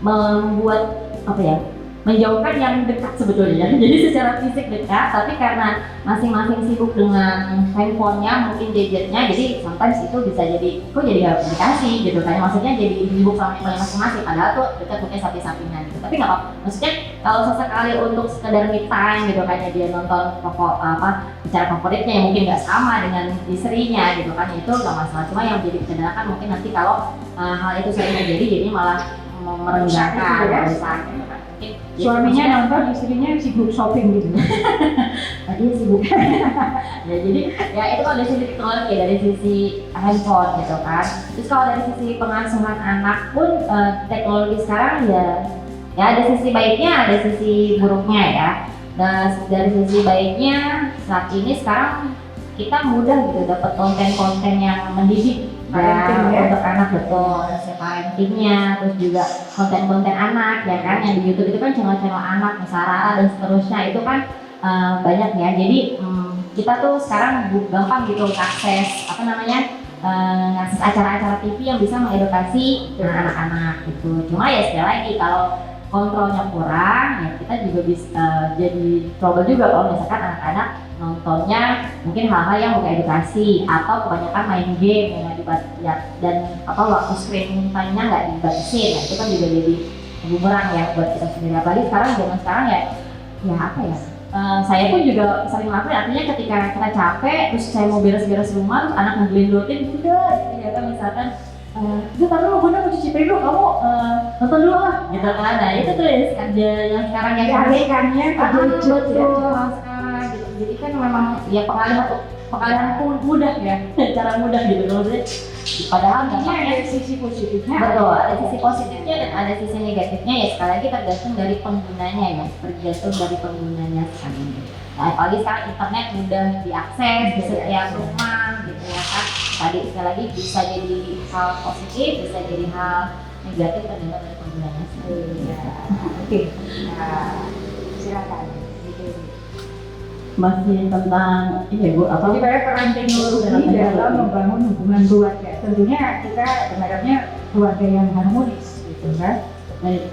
membuat apa ya, menjauhkan yang dekat sebetulnya. Jadi secara fisik dekat, tapi karena masing-masing sibuk dengan handphonenya, mungkin gadgetnya, jadi sometimes itu bisa jadi kok jadi gak komunikasi gitu kan. Maksudnya jadi sibuk sama handphonenya masing-masing, padahal tuh dekat mungkin samping-sampingan gitu. Tapi nggak apa, maksudnya kalau sesekali untuk sekedar me time gitu kan, dia nonton bicara favoritnya yang mungkin nggak sama dengan istrinya gitu kan, itu nggak masalah. Cuma yang jadi kendala kan mungkin nanti kalau hal itu sering terjadi, jadi malah merenggangkan urusan gitu kan. Suaminya nonton, istrinya sibuk shopping gitu. Tadi sibuk. Ya jadi ya itu kalau dari sisi teknologi, dari sisi handphone gitu kan. Terus kalau dari sisi pengasuhan anak pun teknologi sekarang ya ada sisi baiknya, ada sisi buruknya ya. Dan dari sisi baiknya saat ini sekarang kita mudah gitu dapat konten-konten yang mendidik untuk anak, betul, parentingnya, terus juga konten-konten anak ya kan, yang di YouTube itu kan channel-channel anak, Musara dan seterusnya itu kan banyak ya. Jadi kita tuh sekarang gampang gitu akses akses acara-acara TV yang bisa mengedukasi anak-anak gitu. Cuma ya sekali lagi kalau kontrolnya kurang ya kita juga bisa jadi trouble juga kalau misalkan anak-anak nontonnya mungkin hal-hal yang bukan edukasi atau kebanyakan main game yang dan waktu screen time-nya nggak dibatasin. Nah, itu kan juga jadi bumerang ya buat kita sendiri. Apalagi zaman sekarang ya apa ya, saya pun juga sering ngelakuin, artinya ketika kita capek terus saya mau beres-beres rumah terus anak ngegelindotin udah gitu ya kan, misalkan taruh dulu, Bunda mau cuci piring dulu, kamu nonton dulu lah gitu kan. Nah itu tuh ya kerja yang sekarang yang keanekannya betul sekarang gitu. Jadi kan memang ya pengalihan mudah ya, cara mudah gitu maksudnya. Padahal ada sisi positifnya. Betul, ada sisi positifnya dan ada sisi negatifnya ya, sekali lagi tergantung dari penggunanya ya, tergantung dari penggunanya sekarang. Nah, apalagi sekarang internet mudah diakses di setiap rumah gitu ya kan. Tadi sekali lagi bisa jadi hal positif, bisa jadi hal negatif tergantung dari penggunanya sendiri. Oke, silakan. masih tentang ini Bu, apa? Jadi kayak peran teknologi dalam membangun hubungan keluarga. Tentunya kita berharapnya keluarga yang harmonis, gitu kan? Baik.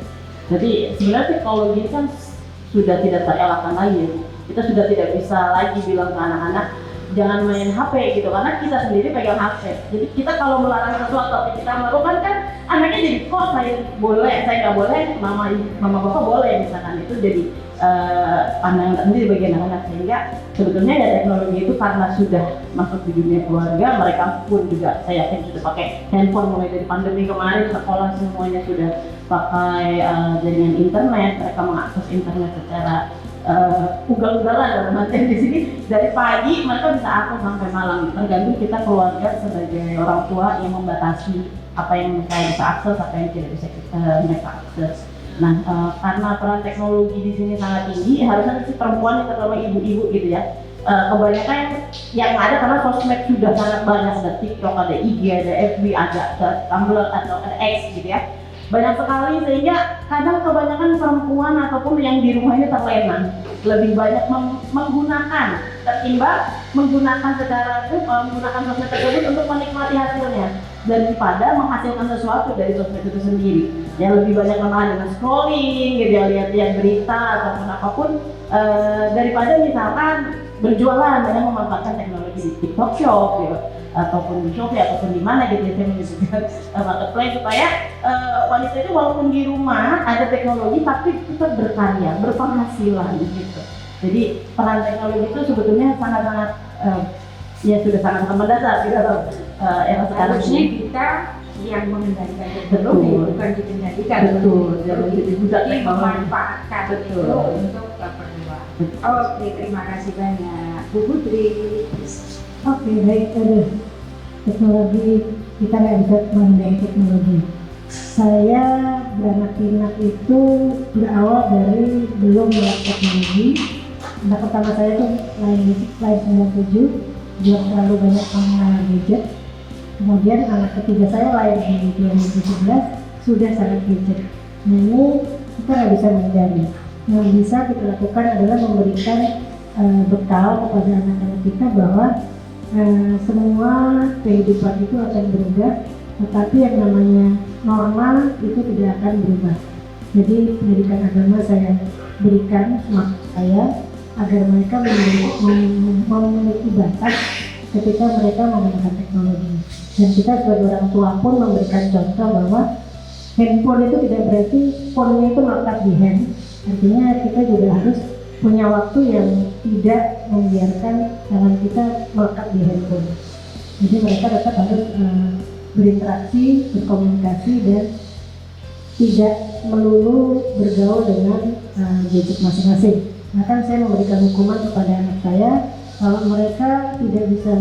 Jadi sebenarnya teknologi ini kan sudah tidak terelakkan lagi. Kita sudah tidak bisa lagi bilang ke anak-anak jangan main HP gitu, karena kita sendiri pegang HP. Jadi kita kalau melarang sesuatu tapi kita melakukan kan anaknya jadi kok saya boleh, saya nggak boleh, mama bapak boleh misalkan, itu jadi pandangan sendiri bagi anak-anak. Sehingga sebetulnya ya teknologi itu karena sudah masuk di dunia keluarga, mereka pun juga saya yakin sudah pakai handphone mulai dari pandemi kemarin, sekolah semuanya sudah pakai jaringan internet, mereka mengakses internet secara ugal-ugalan dalam artian di sini dari pagi mereka bisa akses sampai malam, tergantung kita keluarga sebagai orang tua yang membatasi apa yang mereka bisa akses, apa yang tidak bisa mereka akses. Nah, karena peran teknologi di sini sangat tinggi, harusnya si perempuan yang terutama ibu-ibu gitu ya, kebanyakan yang ada karena sosmed sudah sangat banyak, ada TikTok, ada IG, ada FB, ada Tumblr atau ada X gitu ya. Banyak sekali sehingga kadang kebanyakan perempuan ataupun yang di rumah ini terlena, lebih banyak menggunakan ketimbang menggunakan menggunakan sosmed tersebut untuk menikmati hasilnya daripada menghasilkan sesuatu dari sosmed itu sendiri. Ya lebih banyak malah dengan scrolling gitu ya, lihat-lihat berita ataupun apapun daripada misalkan berjualan, banyak memanfaatkan teknologi di TikTok Shop gitu, ataupun di Shopee ataupun di mana gitu ya, saya menyebutkan marketplace supaya wanita itu walaupun di rumah ada teknologi tapi tetap berkarya, berpenghasilan gitu. Jadi peran teknologi itu sebetulnya sangat-sangat ya sudah sangat mendasar gitu era sekarang Harusnya ini. kita yang mengendalikan teknologi, bukan dikendalikan. Betul, jangan jadi budak Tapi teknologi. memanfaatkan itu untuk keperluan. Oke, terima kasih banyak Bu Putri. Oke, baik. Teknologi, kita nggak bisa menghindari teknologi. Saya beranak pinak itu berawal dari belum melek teknologi. Anak pertama saya tuh lahir 97, dia terlalu banyak mengenal gadget. Kemudian anak ketiga saya lahir di 2017, sudah sangat gadget. Nah ini kita nggak bisa menghindari. Yang bisa kita lakukan adalah memberikan bekal kepada anak-anak kita bahwa semua kehidupan itu akan berubah, tetapi yang namanya normal itu tidak akan berubah. Jadi pendidikan agama saya berikan maksud saya agar mereka memiliki batas ketika mereka menggunakan teknologi. Dan kita sebagai orang tua pun memberikan contoh bahwa handphone itu tidak berarti phone-nya itu melekat di hand. Artinya kita juga harus punya waktu yang tidak membiarkan tangan kita melekat di handphone. Jadi mereka tetap harus berinteraksi, berkomunikasi, dan tidak melulu bergaul dengan gadget masing-masing. Bahkan saya memberikan hukuman kepada anak saya kalau mereka tidak bisa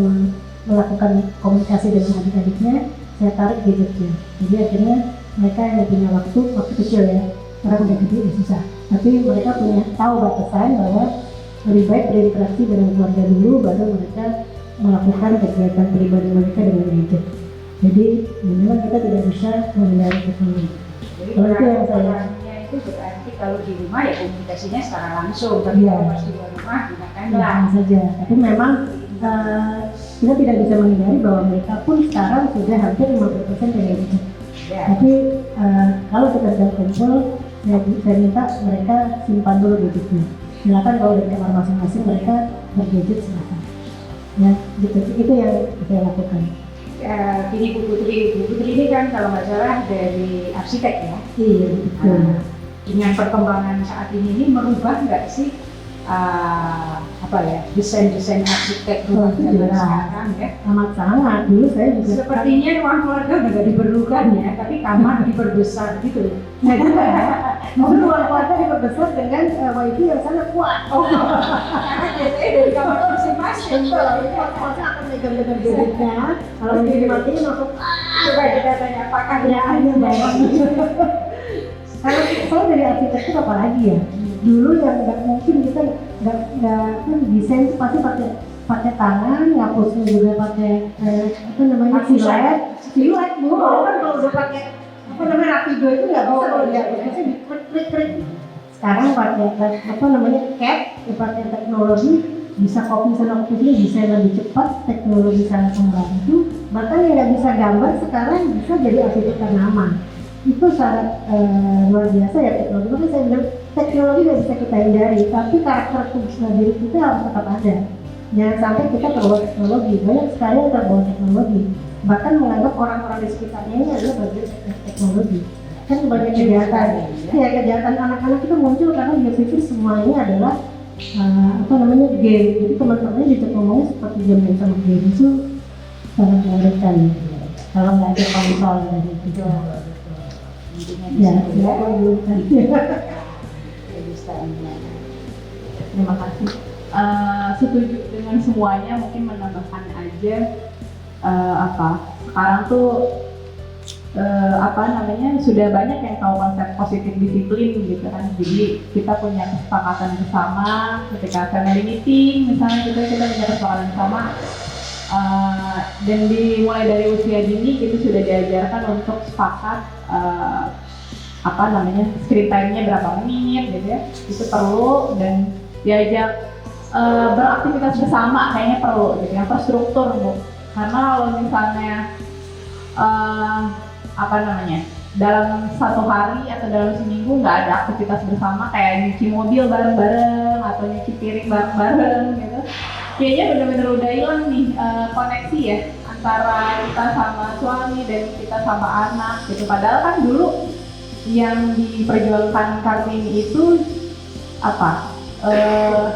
melakukan komunikasi dengan adik-adiknya, saya tarik gadgetnya. Jadi akhirnya mereka hanya punya waktu kecil ya, orang udah gede ya susah. Tapi mereka punya tahu batasan bahwa lebih baik berinteraksi dengan keluarga dulu, baru mereka melakukan kegiatan pribadi mereka dengan gadget. Jadi memang kita tidak bisa menghindari teknologi. Jadi Kalau itu yang saya perannya itu berarti kalau di rumah ya komunikasinya secara langsung, tapi Iya. kalau pas di luar rumah gunakanlah. lakukan saja. Tapi memang kita tidak bisa menghindari bahwa mereka pun sekarang sudah hampir 50% dari gadget. Ya. Tapi kalau kita sedang kumpul, saya minta mereka simpan dulu gadgetnya. Silakan kalau dari kamar masing-masing mereka bergadget silakan. Ya, gitu. Itu yang saya lakukan. Ini Bu Putri ini kan kalau nggak salah dari arsitek ya. Iya, betul. Nah, dengan perkembangan saat ini merubah nggak sih desain arsitek rumah itu zaman jelas. sekarang ya? Amat sangat. Dulu saya juga Sepertinya ruang keluarga udah nggak diperlukan ya, tapi kamar diperbesar gitu. Nah, juga ya. Itu ruang keluarga diperbesar dengan wifi yang sangat kuat. Oh, karena biasanya dari kamar masing-masing. Betul, itu masing-masing akan megang-megang gadgetnya. Kalau ini dimatiin langsung Coba kita tanya apakah ya hanya banyak. Kalau saya dari arsitektur apalagi ya, dulu yang nggak mungkin kita nggak kan desain itu pasti pakai tangan, ngapusnya juga pakai siluet bu. Kan kalau udah pakai rapido itu nggak bisa kalau dia biasanya diklik. Sekarang pakai cat, pakai teknologi bisa kopi sana kopi sini bisa lebih cepat, teknologi sangat membantu. Bahkan yang nggak bisa gambar sekarang bisa jadi arsitek tanaman. Itu sangat luar biasa ya teknologi. Makanya saya bilang teknologi nggak bisa kita hindari, tapi karakter fungsional diri kita harus tetap ada. Jangan sampai kita terbawa teknologi. Banyak sekali yang terbawa teknologi. Bahkan menganggap orang-orang di sekitarnya ini adalah bagian dari teknologi. Kan banyak kejahatan, ya kejahatan anak-anak itu muncul karena dia pikir semua ini adalah game. Jadi teman-temannya dicek ngomongnya seperti game sama game itu sangat mengerikan. Kalau nggak ada kontrol dari itu. Ya, Terima kasih. Setuju dengan semuanya, mungkin menambahkan aja sekarang tuh sudah banyak yang tahu konsep positif disiplin gitu kan. Jadi kita punya kesepakatan bersama ketika family meeting misalnya kita punya kesepakatan bersama dan dimulai dari usia dini kita sudah diajarkan untuk sepakat screen time-nya berapa menit gitu ya. Itu perlu dan diajak beraktivitas bersama kayaknya perlu gitu yang terstruktur Bu. Karena kalau misalnya dalam satu hari atau dalam seminggu nggak ada aktivitas bersama kayak nyuci mobil bareng-bareng atau nyuci piring bareng-bareng gitu, kayaknya benar-benar udah hilang nih koneksi ya antara kita sama suami dan kita sama anak gitu. Padahal kan dulu yang diperjuangkan Kartini itu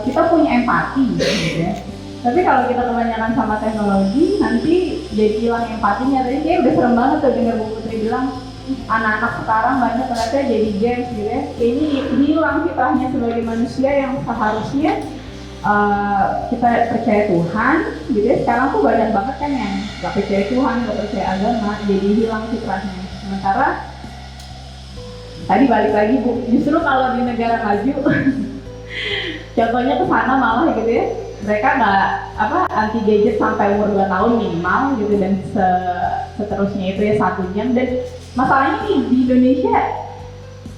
kita punya empati gitu ya. Tapi kalau kita kebanyakan sama teknologi, nanti jadi hilang empatinya. Tadi kayak udah serem banget tuh dengar Bu Putri bilang anak-anak sekarang banyak ternyata jadi games gitu ya. Ini hilang fitrahnya sebagai manusia yang seharusnya kita percaya Tuhan gitu ya. Sekarang tuh banyak banget kan yang gak percaya Tuhan, gak percaya agama, jadi hilang fitrahnya. Sementara tadi balik lagi Bu, justru kalau di negara maju contohnya ke sana malah gitu ya. Mereka nggak anti gadget sampai umur 2 tahun minimal gitu dan seterusnya itu ya 1 jam. Dan masalahnya nih di Indonesia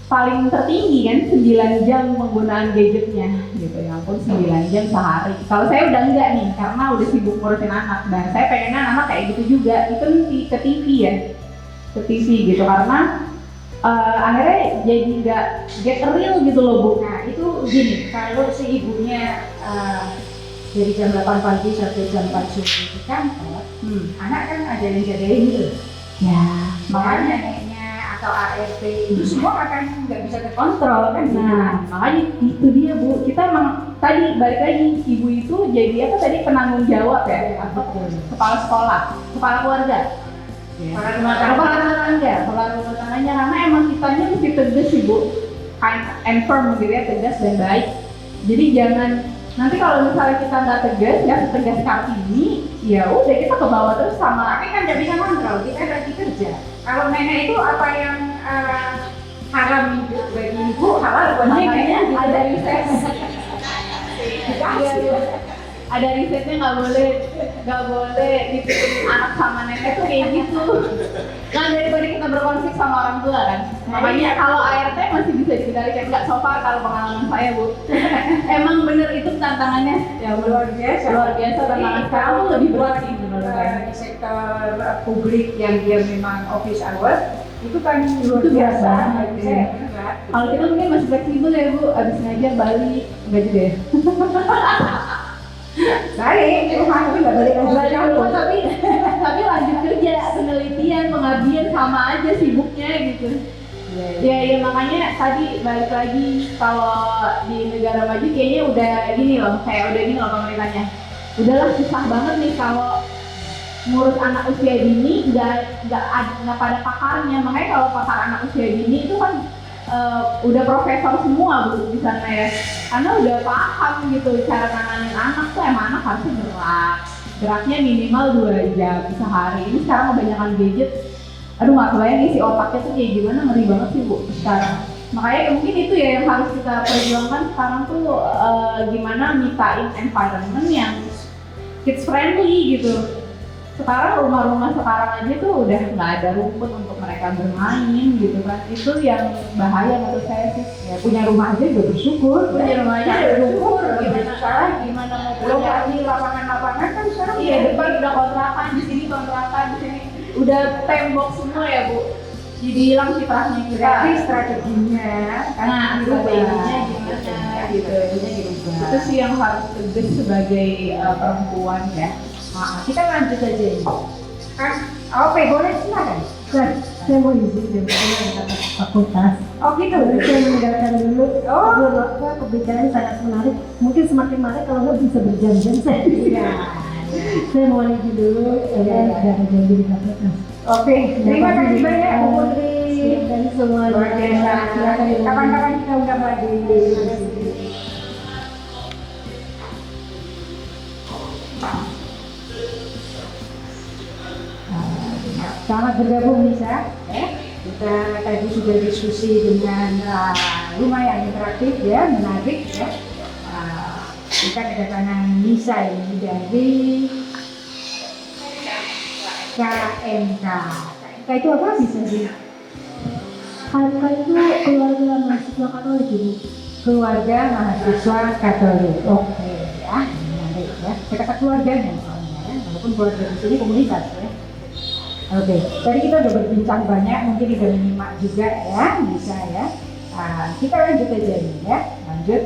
paling tertinggi kan 9 jam penggunaan gadgetnya gitu. Ya ampun 9 jam sehari. Kalau saya udah enggak nih karena udah sibuk ngurusin anak. Dan saya pengennya anak kayak gitu juga. Itu ke TV ya, ke TV gitu karena akhirnya jadi nggak get real gitu loh Bu. Nah itu gini, kalau si ibunya dari jam 8 pagi sampai jam 4 sore di kantor, anak kan ada yang jagain tuh. Ya, Makanya neneknya atau ART itu semua akan nggak bisa terkontrol kan. nah makanya itu dia Bu. Kita emang tadi balik lagi ibu itu jadi penanggung jawab ya, kepala sekolah, kepala keluarga. Para Kepala rumah tangganya karena emang kitanya mesti tegas sih Bu, kind and firm gitu ya, tegas dan baik. Jadi jangan nanti kalau misalnya kita nggak tegas, nggak setegas Kartini, ya udah kita ke bawah terus sama. Tapi kan nggak bisa kontrol, kita lagi kerja. Kalau nenek itu apa yang haram bagi ibu, halal buat Kayaknya neneknya ada riset. Ada risetnya nggak boleh dititipin anak sama nenek tuh kayak gitu. Kan daripada kita berkonflik sama orang tua kan. Makanya kalau ART masih bisa dikendalikan. Nggak so far kalau pengalaman saya Bu. Emang bener itu tantangannya. ya luar biasa. Tantangan sekarang tuh lebih berat sih menurut saya. Di sektor publik yang dia memang office hours itu kan luar Itu biasa. berat banget, Saya ya. berat. Kalau kita mungkin masih fleksibel ya Bu. Abis ngajar balik nggak juga ya. Balik di rumah tapi nggak balik lagi. Tapi lanjut kerja, penelitian, pengabdian sama aja sibuknya gitu. Ya makanya tadi balik lagi kalau di negara maju kayaknya udah gini loh pemerintahnya. Udahlah susah banget nih kalau ngurus anak usia dini nggak pada pakarnya. Makanya kalau pakar anak usia dini itu kan udah profesor semua Bu di sana ya. Karena udah paham gitu cara nanganin anak tuh emang anak harusnya geraknya minimal 2 jam sehari. Ini sekarang kebanyakan gadget. Aduh nggak kebayang isi otaknya tuh kayak gimana, ngeri banget sih Bu sekarang. Makanya mungkin itu ya yang harus kita perjuangkan sekarang tuh gimana nyiptain environment yang kids friendly gitu. Sekarang rumah-rumah sekarang aja tuh udah nggak ada rumput untuk mereka mereka bermain gitu kan, itu yang bahaya menurut saya sih. Ya, punya rumah aja udah bersyukur, Punya rumah aja udah bersyukur. gimana salah, gimana mau belum lagi lapangan-lapangan kan sekarang Iya, depan udah kontrakan, di sini kontrakan, di sini udah tembok semua ya Bu. Dibilang fitrahnya kita. Berarti strateginya kan Nah, itu dirubah. bayinya gimana gitu. Bayinya dirubah. itu sih yang harus tegas sebagai perempuan ya. Nah, kita lanjut aja ini. Kan, oke boleh silakan. Saya mau izin dari fakultas. Oh gitu. Jadi saya meninggalkan dulu. Oh. Pembicaraan sangat menarik. Mungkin semakin menarik kalau nggak bisa berjam-jam saya. Iya. Saya mau izin dulu dan janji di fakultas. Oke, terima kasih banyak Bu Putri. Dan semua Luar biasa. Kapan-kapan kita undang lagi. Selamat bergabung Nisa. Kita tadi sudah diskusi dengan lumayan interaktif ya, menarik ya. Kita kedatangan Nisa ini dari KMK. KMK itu apa bisa sih? KMK itu keluarga mahasiswa Katolik Ibu. Keluarga mahasiswa Katolik. Oke ya, menarik ya. Kita ke keluarganya soalnya ya, walaupun keluarga di sini komunitas ya. Oke, tadi kita udah berbincang banyak, mungkin udah menyimak juga ya, bisa ya. Kita lanjut aja ini ya, lanjut.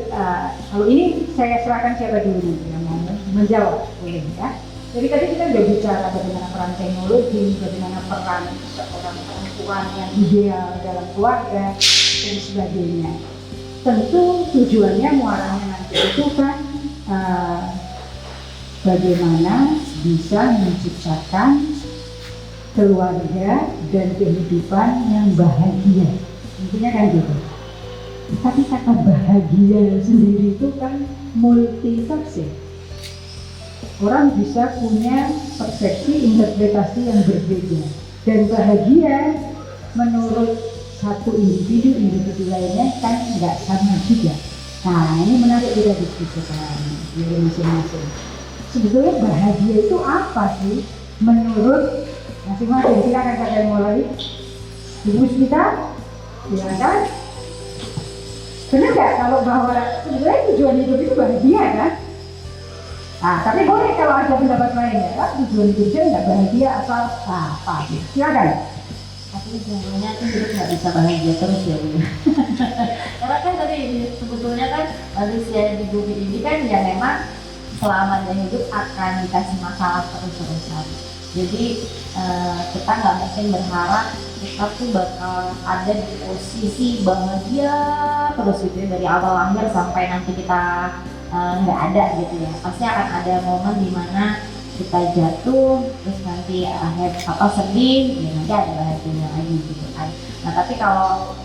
Kalau ini saya serahkan siapa dulu yang mau menjawab, boleh ya. Jadi tadi kita udah bicara bagaimana peran teknologi, bagaimana peran seorang perempuan yang ideal dalam keluarga dan sebagainya. Tentu tujuannya muaranya nanti itu kan bagaimana bisa menciptakan keluarga dan kehidupan yang bahagia. Intinya kan gitu. Tapi kata bahagia sendiri itu kan multitafsir. Orang bisa punya persepsi interpretasi yang berbeda. Dan bahagia menurut satu individu lainnya kan nggak sama juga. Nah ini menarik kita diskusikan dari masing-masing. Sebetulnya bahagia itu apa sih menurut masing-masing? Silakan kalian mulai. Ibu kita, silakan. Benar nggak kalau bahwa sebenarnya tujuan hidup itu bahagia kan? Nah, tapi boleh kalau ada pendapat lain ya, tujuan hidupnya nggak bahagia asal apa? Silakan. Tapi sebenarnya kan hidup nggak bisa bahagia terus ya Bu. Karena kan tadi sebetulnya kan manusia di bumi ini kan ya memang selamanya hidup akan dikasih masalah terus-terusan. Jadi kita nggak mungkin berharap kita tuh bakal ada di posisi bahagia terus gitu ya, dari awal lahir sampai nanti kita nggak ada gitu ya. Pasti akan ada momen dimana kita jatuh, terus nanti sedih, ya nanti ada bahagianya lagi gitu kan. Nah tapi kalau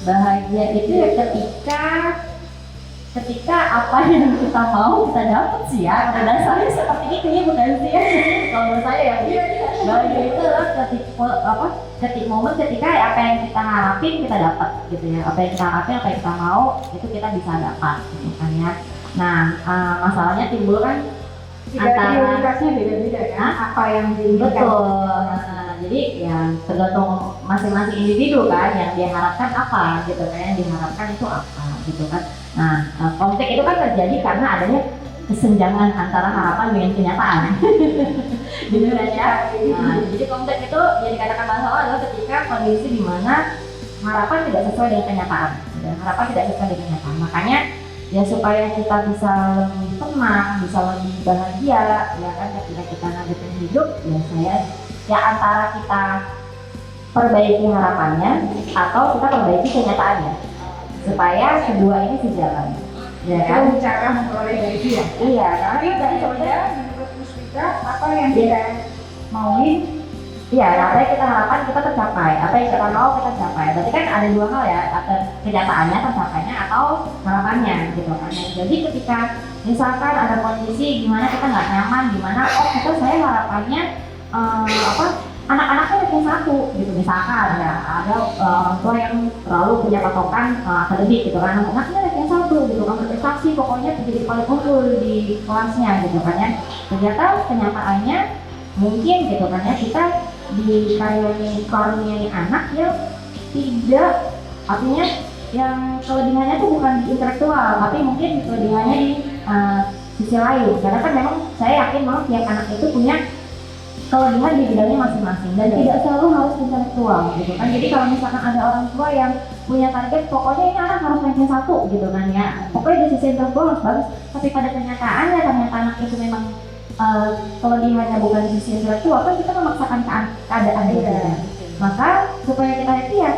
bahagia itu ya ketika apa yang kita mau kita dapat sih ya. Pada dasarnya seperti itu ya bukan sih ya. Kalau menurut saya ya bahagia itu adalah ketika momen ketika apa yang kita harapin kita dapat gitu ya. Apa yang kita harapin, apa yang kita mau itu kita bisa dapat gitu kan ya. Nah masalahnya timbul kan antara prioritasnya beda-beda kan? Apa yang diinginkan? betul. Jadi ya tergantung masing-masing individu kan yang diharapkan apa gitu kan, yang diharapkan itu apa gitu kan. Nah konflik itu kan terjadi karena adanya kesenjangan antara harapan dengan kenyataan. Gitu kan ya. Nah, jadi konflik itu yang dikatakan masalah adalah ketika kondisi di mana harapan tidak sesuai dengan kenyataan. Harapan tidak sesuai dengan kenyataan. Makanya ya supaya kita bisa lebih tenang, bisa lebih bahagia ya kan ketika kita ngadepin hidup ya antara kita perbaiki harapannya atau kita perbaiki kenyataannya supaya kedua ini sejalan ya kan. Itu cara memperoleh bahagia. Iya karena Tapi kita sebetulnya menurut Musbika apa yang kita mauin? iya, apa yang kita harapkan kita tercapai, apa yang kita mau kita capai. Berarti kan ada dua hal ya, atau kenyataannya, tercapainya atau harapannya gitu kan. Jadi ketika misalkan ada kondisi gimana kita nggak nyaman, gimana kita saya harapannya anak-anaknya ada yang satu gitu misalkan ya ada orang tua yang terlalu punya patokan akademik gitu kan, anaknya ada yang satu gitu kan berprestasi pokoknya jadi paling unggul di kelasnya gitu kan ya. Ternyata kenyataannya mungkin gitu kan ya kita dikaruniai anak yang tidak, artinya yang kelebihannya tuh bukan di intelektual, tapi mungkin kelebihannya di sisi lain. Karena kan memang saya yakin memang tiap anak itu punya kelebihan di bidangnya masing-masing dan tidak selalu harus intelektual gitu kan. Jadi kalau misalkan ada orang tua yang punya target pokoknya ini anak harus ranking 1 gitu kan ya, pokoknya di sisi intelektual harus bagus, tapi pada kenyataannya ternyata anak itu memang kelebihannya bukan di sisi intelektual, kan kita memaksakan keadaan gitu ya. Maka supaya kita happy ya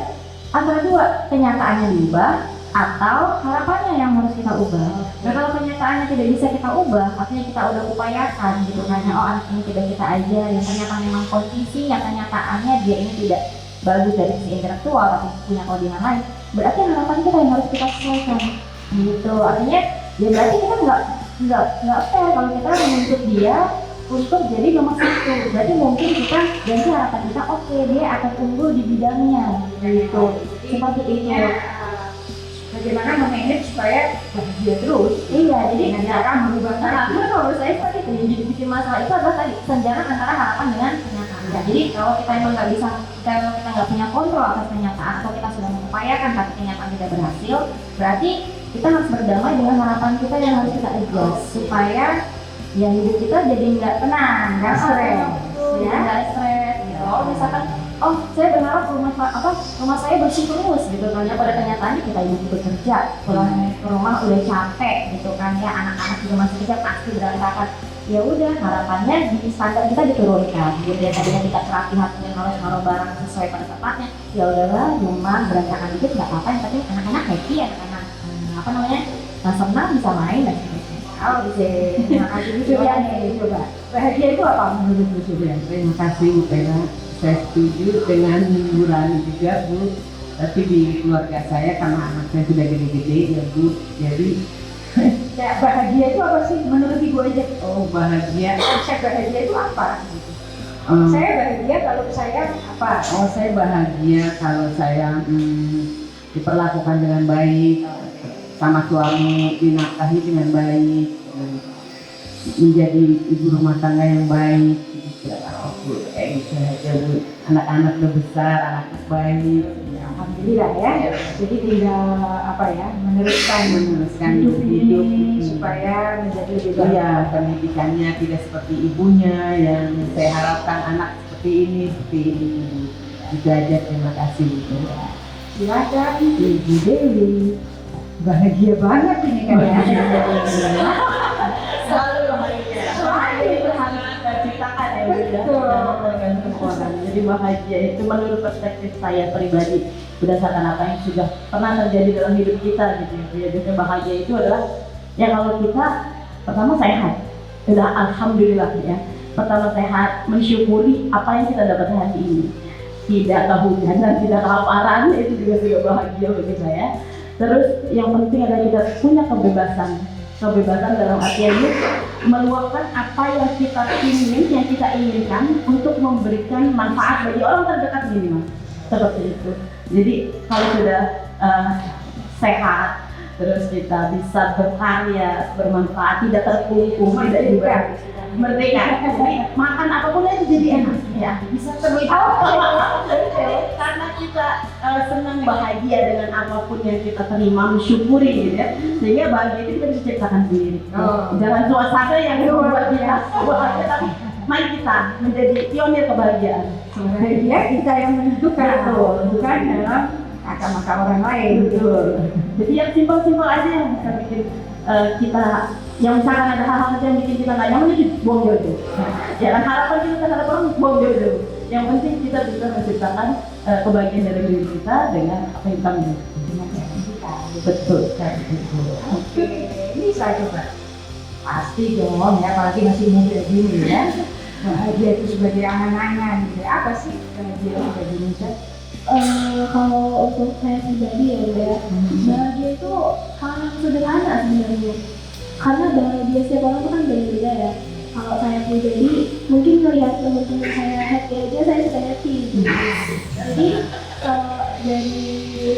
antara dua, kenyataannya diubah atau harapannya yang harus kita ubah. Nah kalau kenyataannya tidak bisa kita ubah, artinya kita udah upayakan gitu kan, oh anak ini tidak kita aja, yang ternyata memang kondisi yang kenyataannya dia ini tidak bagus dari sisi intelektual tapi punya kelebihan lain, berarti harapan kita yang harus kita sesuaikan gitu. Artinya ya berarti kita nggak fair kalau kita menuntut dia untuk jadi nomor 1. Berarti mungkin kita ganti harapan kita, oke, dia akan unggul di bidangnya gitu, seperti itu. Bagaimana memanage supaya bahagia terus? Iya, jadi dengan cara merubah karena menurut saya seperti itu yang jadi bikin masalah itu adalah tadi senjata antara harapan dengan kenyataan. Ya, jadi kalau kita emang nggak bisa, kalau kita nggak punya kontrol atas kenyataan atau kita sudah mengupayakan tapi kenyataan tidak berhasil, berarti kita harus berdamai dengan harapan kita yang harus kita adjust supaya ya hidup kita jadi nggak tenang, nggak stres, ya nggak stres. Gitu. Kalau misalkan oh saya berharap rumah saya bersih terus gitu kan ya, pada kenyataannya kita ibu bekerja, pulang ke rumah udah capek gitu kan ya, anak-anak juga masih kerja pasti berantakan. Ya udah harapannya di standar kita diturunkan gitu ya, tadinya kita terapi hatinya harus naruh barang sesuai pada tempatnya, ya udahlah rumah berantakan dikit nggak apa-apa, yang penting anak-anak happy, anak-anak senang bisa main dan sebagainya. Oh bisa, terima kasih Bu Suryani. Coba bahagia itu apa menurut Bu Suryani? Terima kasih Bu Tera. Saya setuju dengan Bu Rani juga Bu, tapi di keluarga saya karena anak saya sudah gede-gede ya Bu, jadi ya, bahagia itu apa sih menurut Ibu aja? oh bahagia, Konsep bahagia itu apa? Saya bahagia kalau saya apa? oh saya bahagia kalau saya diperlakukan dengan baik, sama suami dinafkahi dengan baik, menjadi ibu rumah tangga yang baik. Gitu aja Bu. Anak-anak udah besar, anak baik. Alhamdulillah ya. Jadi tinggal apa ya, meneruskan hidup ini supaya menjadi lebih baik. Iya, pendidikannya tidak seperti ibunya yang saya harapkan anak seperti ini. Itu aja, terima kasih Bu. Silakan Ibu Dewi. Bahagia banget ini kan ya. Selalu bahagia. Selalu itu harus kita ciptakan ya tergantung orang. Jadi bahagia itu menurut perspektif saya pribadi berdasarkan apa yang sudah pernah terjadi dalam hidup kita gitu ya. Jadi bahagia itu adalah ya kalau kita pertama sehat, sudah alhamdulillah ya. Pertama sehat, mensyukuri apa yang kita dapat hari ini. Tidak kehujanan, tidak kelaparan, itu juga bahagia bagi saya. Terus yang penting adalah kita punya kebebasan dalam artian ini meluapkan apa yang kita inginkan untuk memberikan manfaat bagi orang terdekat minimal seperti itu. Jadi kalau sudah sehat, terus kita bisa berkarya, bermanfaat, tidak terkungkung, tidak juga merdeka. Jadi makan apapun itu jadi enak ya, bisa terlihat karena kita senang bahagia dengan apapun yang kita terima, mensyukuri gitu ya, sehingga bahagia itu kita bisa ciptakan sendiri. Jangan suasana yang membuat kita bahagia, tapi mari kita menjadi pionir kebahagiaan. Bahagia kita yang menentukan, bukan dalam kata-kata orang lain. Jadi yang simpel-simpel aja yang bisa bikin kita, yang misalkan ada hal-hal yang bikin kita nggak nyaman, itu buang jauh-jauh. Jangan harapan kita terhadap orang, buang jauh-jauh. Yang penting kita bisa menciptakan kebahagiaan dari diri kita dengan apa yang kita miliki. Betul sekali. Oke, ini saya coba. Pasti dong ya, apalagi masih muda gini ya. Bahagia itu sebagai angan-angan gitu. Apa sih bahagia sebagai Indonesia? Kalau untuk saya pribadi ya udah bahagia itu hal yang sederhana sebenarnya, karena bahagia setiap orang itu kan beda-beda ya. Kalau saya pribadi mungkin melihat teman-teman saya happy aja saya sudah happy. Jadi kalau dari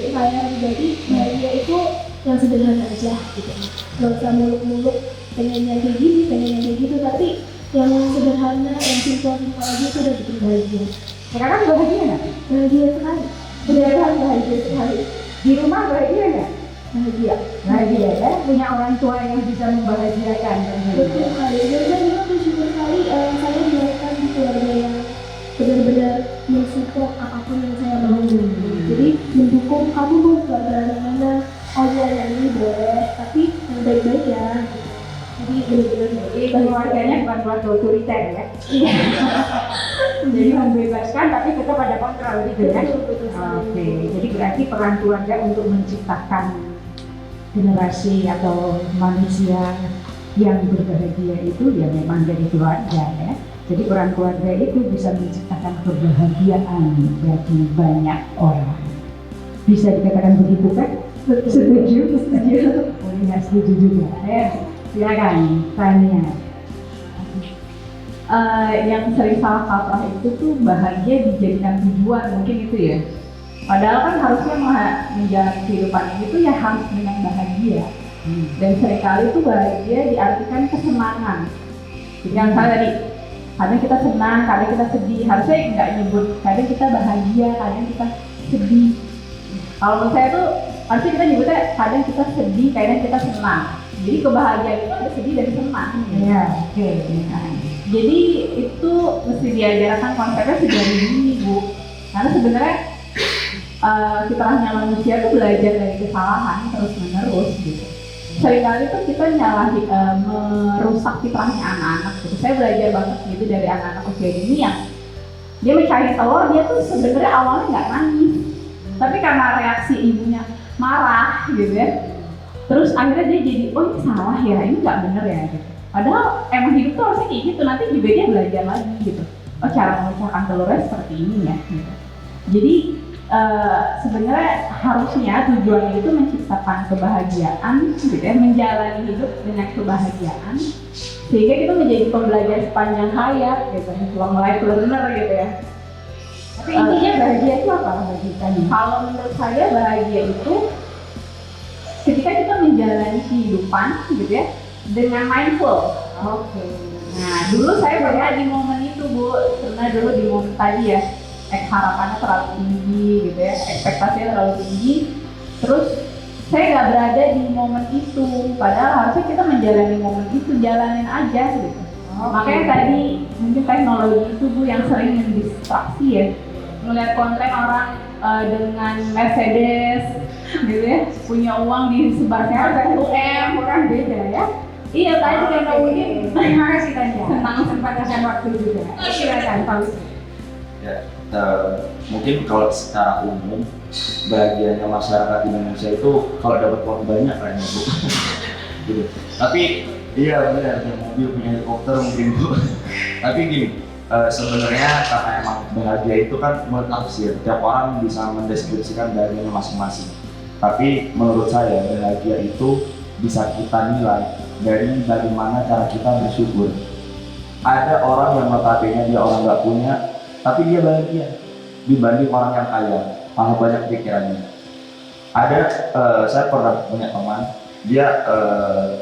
saya pribadi bahagia itu yang sederhana aja gitu, nggak usah muluk-muluk pengennya kayak gini, pengennya kayak gitu, tapi yang sederhana, yang simpel aja itu udah bikin bahagia. Sekarang bahagia nggak? Bahagia sekali. Beneran bahagia sekali. Di rumah bahagia nggak? Bahagia. Bahagia ya, punya orang tua yang bisa membahagiakan. Betul sekali. Dan saya juga bersyukur sekali saya dilahirkan di keluarga yang benar-benar mensupport apapun yang saya mau. Jadi mendukung kamu mau belajar mana, oh ya ini boleh, tapi yang baik-baik ya. Jadi benar-benar Keluarganya bukan keluarga otoriter ya. Jadi membebaskan tapi tetap ada kontrol gitu ya. betul sekali. Oke, jadi berarti peran keluarga untuk menciptakan generasi atau manusia yang berbahagia itu ya memang dari keluarga ya. Jadi peran keluarga itu bisa menciptakan kebahagiaan bagi banyak orang. Bisa dikatakan begitu kan? Setuju? Setuju? Oh iya, setuju juga ya. Silakan, Tania. Yang sering salah kaprah itu tuh bahagia dijadikan tujuan, mungkin itu ya. Padahal kan harusnya menjalani kehidupan ini tuh ya harus dengan bahagia. Dan seringkali tuh bahagia diartikan kesenangan. Jadi kan saya tadi, kadang kita senang, kadang kita sedih. Harusnya nggak nyebut, kadang kita bahagia, kadang kita sedih. Kalau menurut saya tuh harusnya kita nyebutnya kadang kita sedih, kadang kita senang. Jadi kebahagiaan itu ada sedih dan senang. Ya, oke. Jadi itu mesti diajarkan konsepnya sejak dini, Bu. Karena sebenarnya fitrahnya manusia tuh belajar dari kesalahan terus menerus gitu. Seringkali tuh kita merusak fitrahnya anak-anak gitu. Saya belajar banget gitu dari anak-anak usia dini yang dia mencari telur, dia tuh sebenarnya awalnya nggak nangis, tapi karena reaksi ibunya marah gitu ya. Terus akhirnya dia jadi, oh ini salah ya, ini nggak bener ya gitu. Padahal emang hidup tuh harusnya kayak gitu, nanti juga dia belajar lagi gitu. Oh cara memecahkan telurnya seperti ini ya gitu. Jadi sebenarnya harusnya tujuannya itu menciptakan kebahagiaan gitu ya, menjalani hidup dengan kebahagiaan sehingga kita menjadi pembelajar sepanjang hayat gitu, long life learner gitu ya. Tapi intinya bahagia itu apa bagi kalian? Kalau menurut saya bahagia itu ketika kita menjalani kehidupan gitu ya dengan mindful. Oke. Nah dulu saya berada di momen itu, Bu, karena dulu di momen tadi ya harapannya terlalu tinggi gitu ya, ekspektasinya terlalu tinggi. Terus saya nggak berada di momen itu, padahal harusnya kita menjalani momen itu, jalanin aja gitu. Makanya tadi mungkin teknologi itu, Bu, yang sering mendistraksi ya, melihat konten orang dengan Mercedes gitu ya, punya uang disebarkan 1 M, Orang beda ya. iya tadi karena mungkin Terima kasih Tania. senang Kesempatan waktu juga. Silakan Fauzi. Ya, mungkin kalau secara umum bahagianya masyarakat Indonesia itu kalau dapat uang banyak kan ya, Bu. Gitu. Tapi iya benar, punya mobil, punya helikopter mungkin, Bu. Tapi gini, sebenarnya karena emang bahagia itu kan menafsir, tiap orang bisa mendeskripsikan bahagianya masing-masing. Tapi menurut saya bahagia itu bisa kita nilai dari bagaimana cara kita bersyukur. Ada orang yang notabene dia orang nggak punya, tapi dia bahagia dibanding orang yang kaya, malah banyak pikirannya. Ada, saya pernah punya teman, dia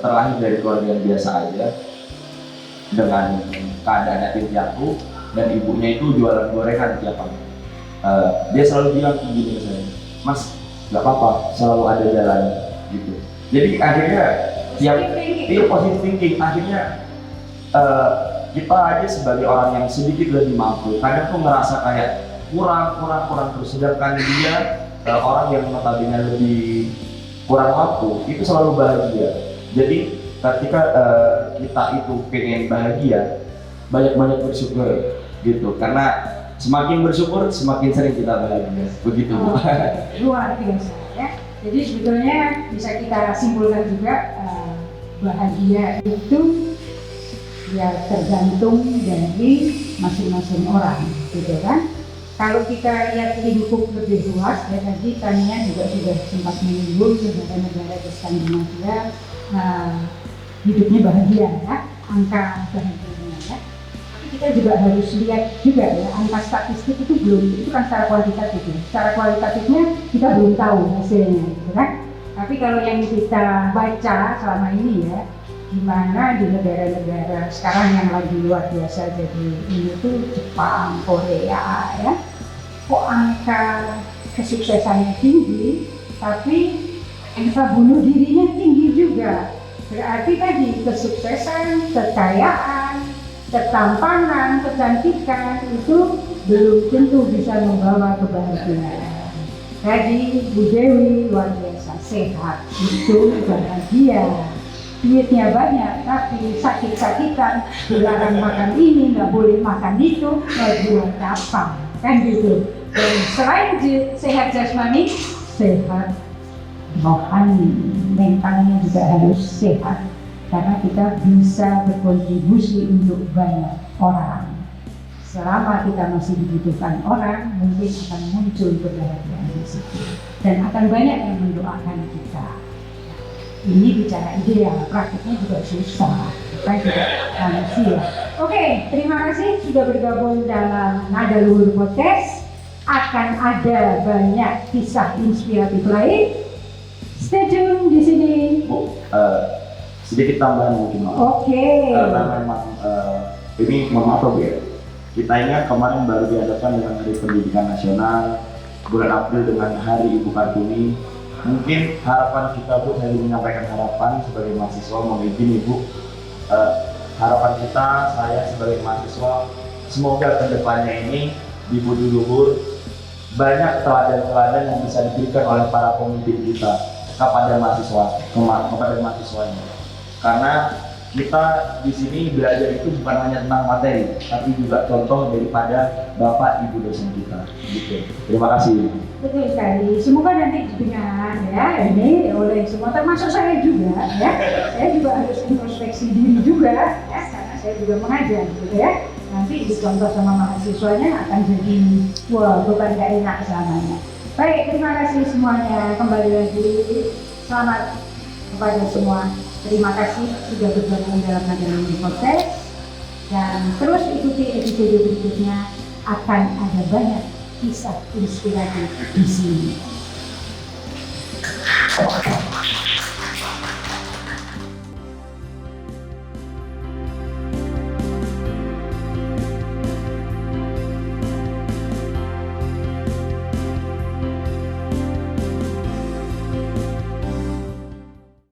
terlahir dari keluarga yang biasa aja, dengan keadaan yatim piatu, dan ibunya itu jualan gorengan tiap pagi. Dia selalu bilang gini ke saya, Mas, nggak apa-apa, selalu ada jalan gitu. Jadi akhirnya yang itu positive thinking, akhirnya kita aja sebagai orang yang sedikit lebih mampu kadang tuh ngerasa kayak kurang terus, sedangkan dia orang yang notabene lebih kurang mampu itu selalu bahagia. Jadi ketika kita itu pengen bahagia, banyak bersyukur gitu, karena semakin bersyukur semakin sering kita bahagia, begitu. Luar biasa ya. Jadi sebetulnya bisa kita simpulkan juga bahagia itu ya tergantung dari masing-masing orang, gitu kan? Kalau kita lihat lingkup lebih luas, ya tadi Tania juga sudah sempat menyinggung negara-negara di Skandinavia hidupnya bahagia ya, angka bahagianya ya. Tapi kita juga harus lihat juga ya, angka statistik itu belum, itu kan secara kualitatif ya. Secara kualitatifnya kita belum tahu hasilnya, gitu kan? Tapi kalau yang kita baca selama ini ya, Gimana di negara-negara sekarang yang lagi luar biasa, jadi ini tuh Jepang, Korea ya, kok angka kesuksesannya tinggi, tapi angka bunuh dirinya tinggi juga. Berarti tadi kesuksesan, kekayaan, ketampanan, kecantikan itu belum tentu bisa membawa kebahagiaan. Jadi Bu Dewi luar biasa, sehat itu bahagia. Duitnya banyak, tapi sakit-sakitan, dilarang makan ini, nggak boleh makan itu, mau buat apa? Kan gitu. Dan selain sehat jasmani, sehat rohani, mentalnya juga harus sehat. Karena kita bisa berkontribusi untuk banyak orang. Selama kita masih dibutuhkan orang, mungkin akan muncul kebahagiaan di situ. Dan akan banyak yang mendoakan kita. Ini bicara ideal, praktiknya juga susah. Kita juga manusia. Oke, terima kasih sudah bergabung dalam Nada Luhur Podcast. Akan ada banyak kisah inspiratif lain. Stay tune di sini. Bu, sedikit tambahan mungkin. Oke. Karena memang ini mohon maaf Bu ya. Kita ingat kemarin baru diadakan dengan Hari Pendidikan Nasional bulan April dengan Hari Ibu Kartini. Mungkin harapan kita Bu, saya menyampaikan harapan sebagai mahasiswa, mohon izin Ibu, harapan kita, saya sebagai mahasiswa, semoga kedepannya ini di Budi Luhur banyak teladan-teladan yang bisa diberikan oleh para pemimpin kita kepada mahasiswanya. Karena kita di sini belajar itu bukan hanya tentang materi, tapi juga contoh daripada Bapak Ibu dosen kita. Gitu. Terima kasih. Betul sekali. Semoga nanti didengar ya ini oleh semua, termasuk saya juga ya. Saya juga harus introspeksi diri juga ya, karena saya juga mengajar gitu ya. Nanti dicontoh sama mahasiswanya akan jadi wah bukan gak enak selamanya. Baik, terima kasih semuanya. Kembali lagi selamat kepada semua. Terima kasih sudah bergabung dalam Nada Luhur Podcast, dan terus ikuti episode berikutnya, akan ada banyak kisah inspiratif di sini.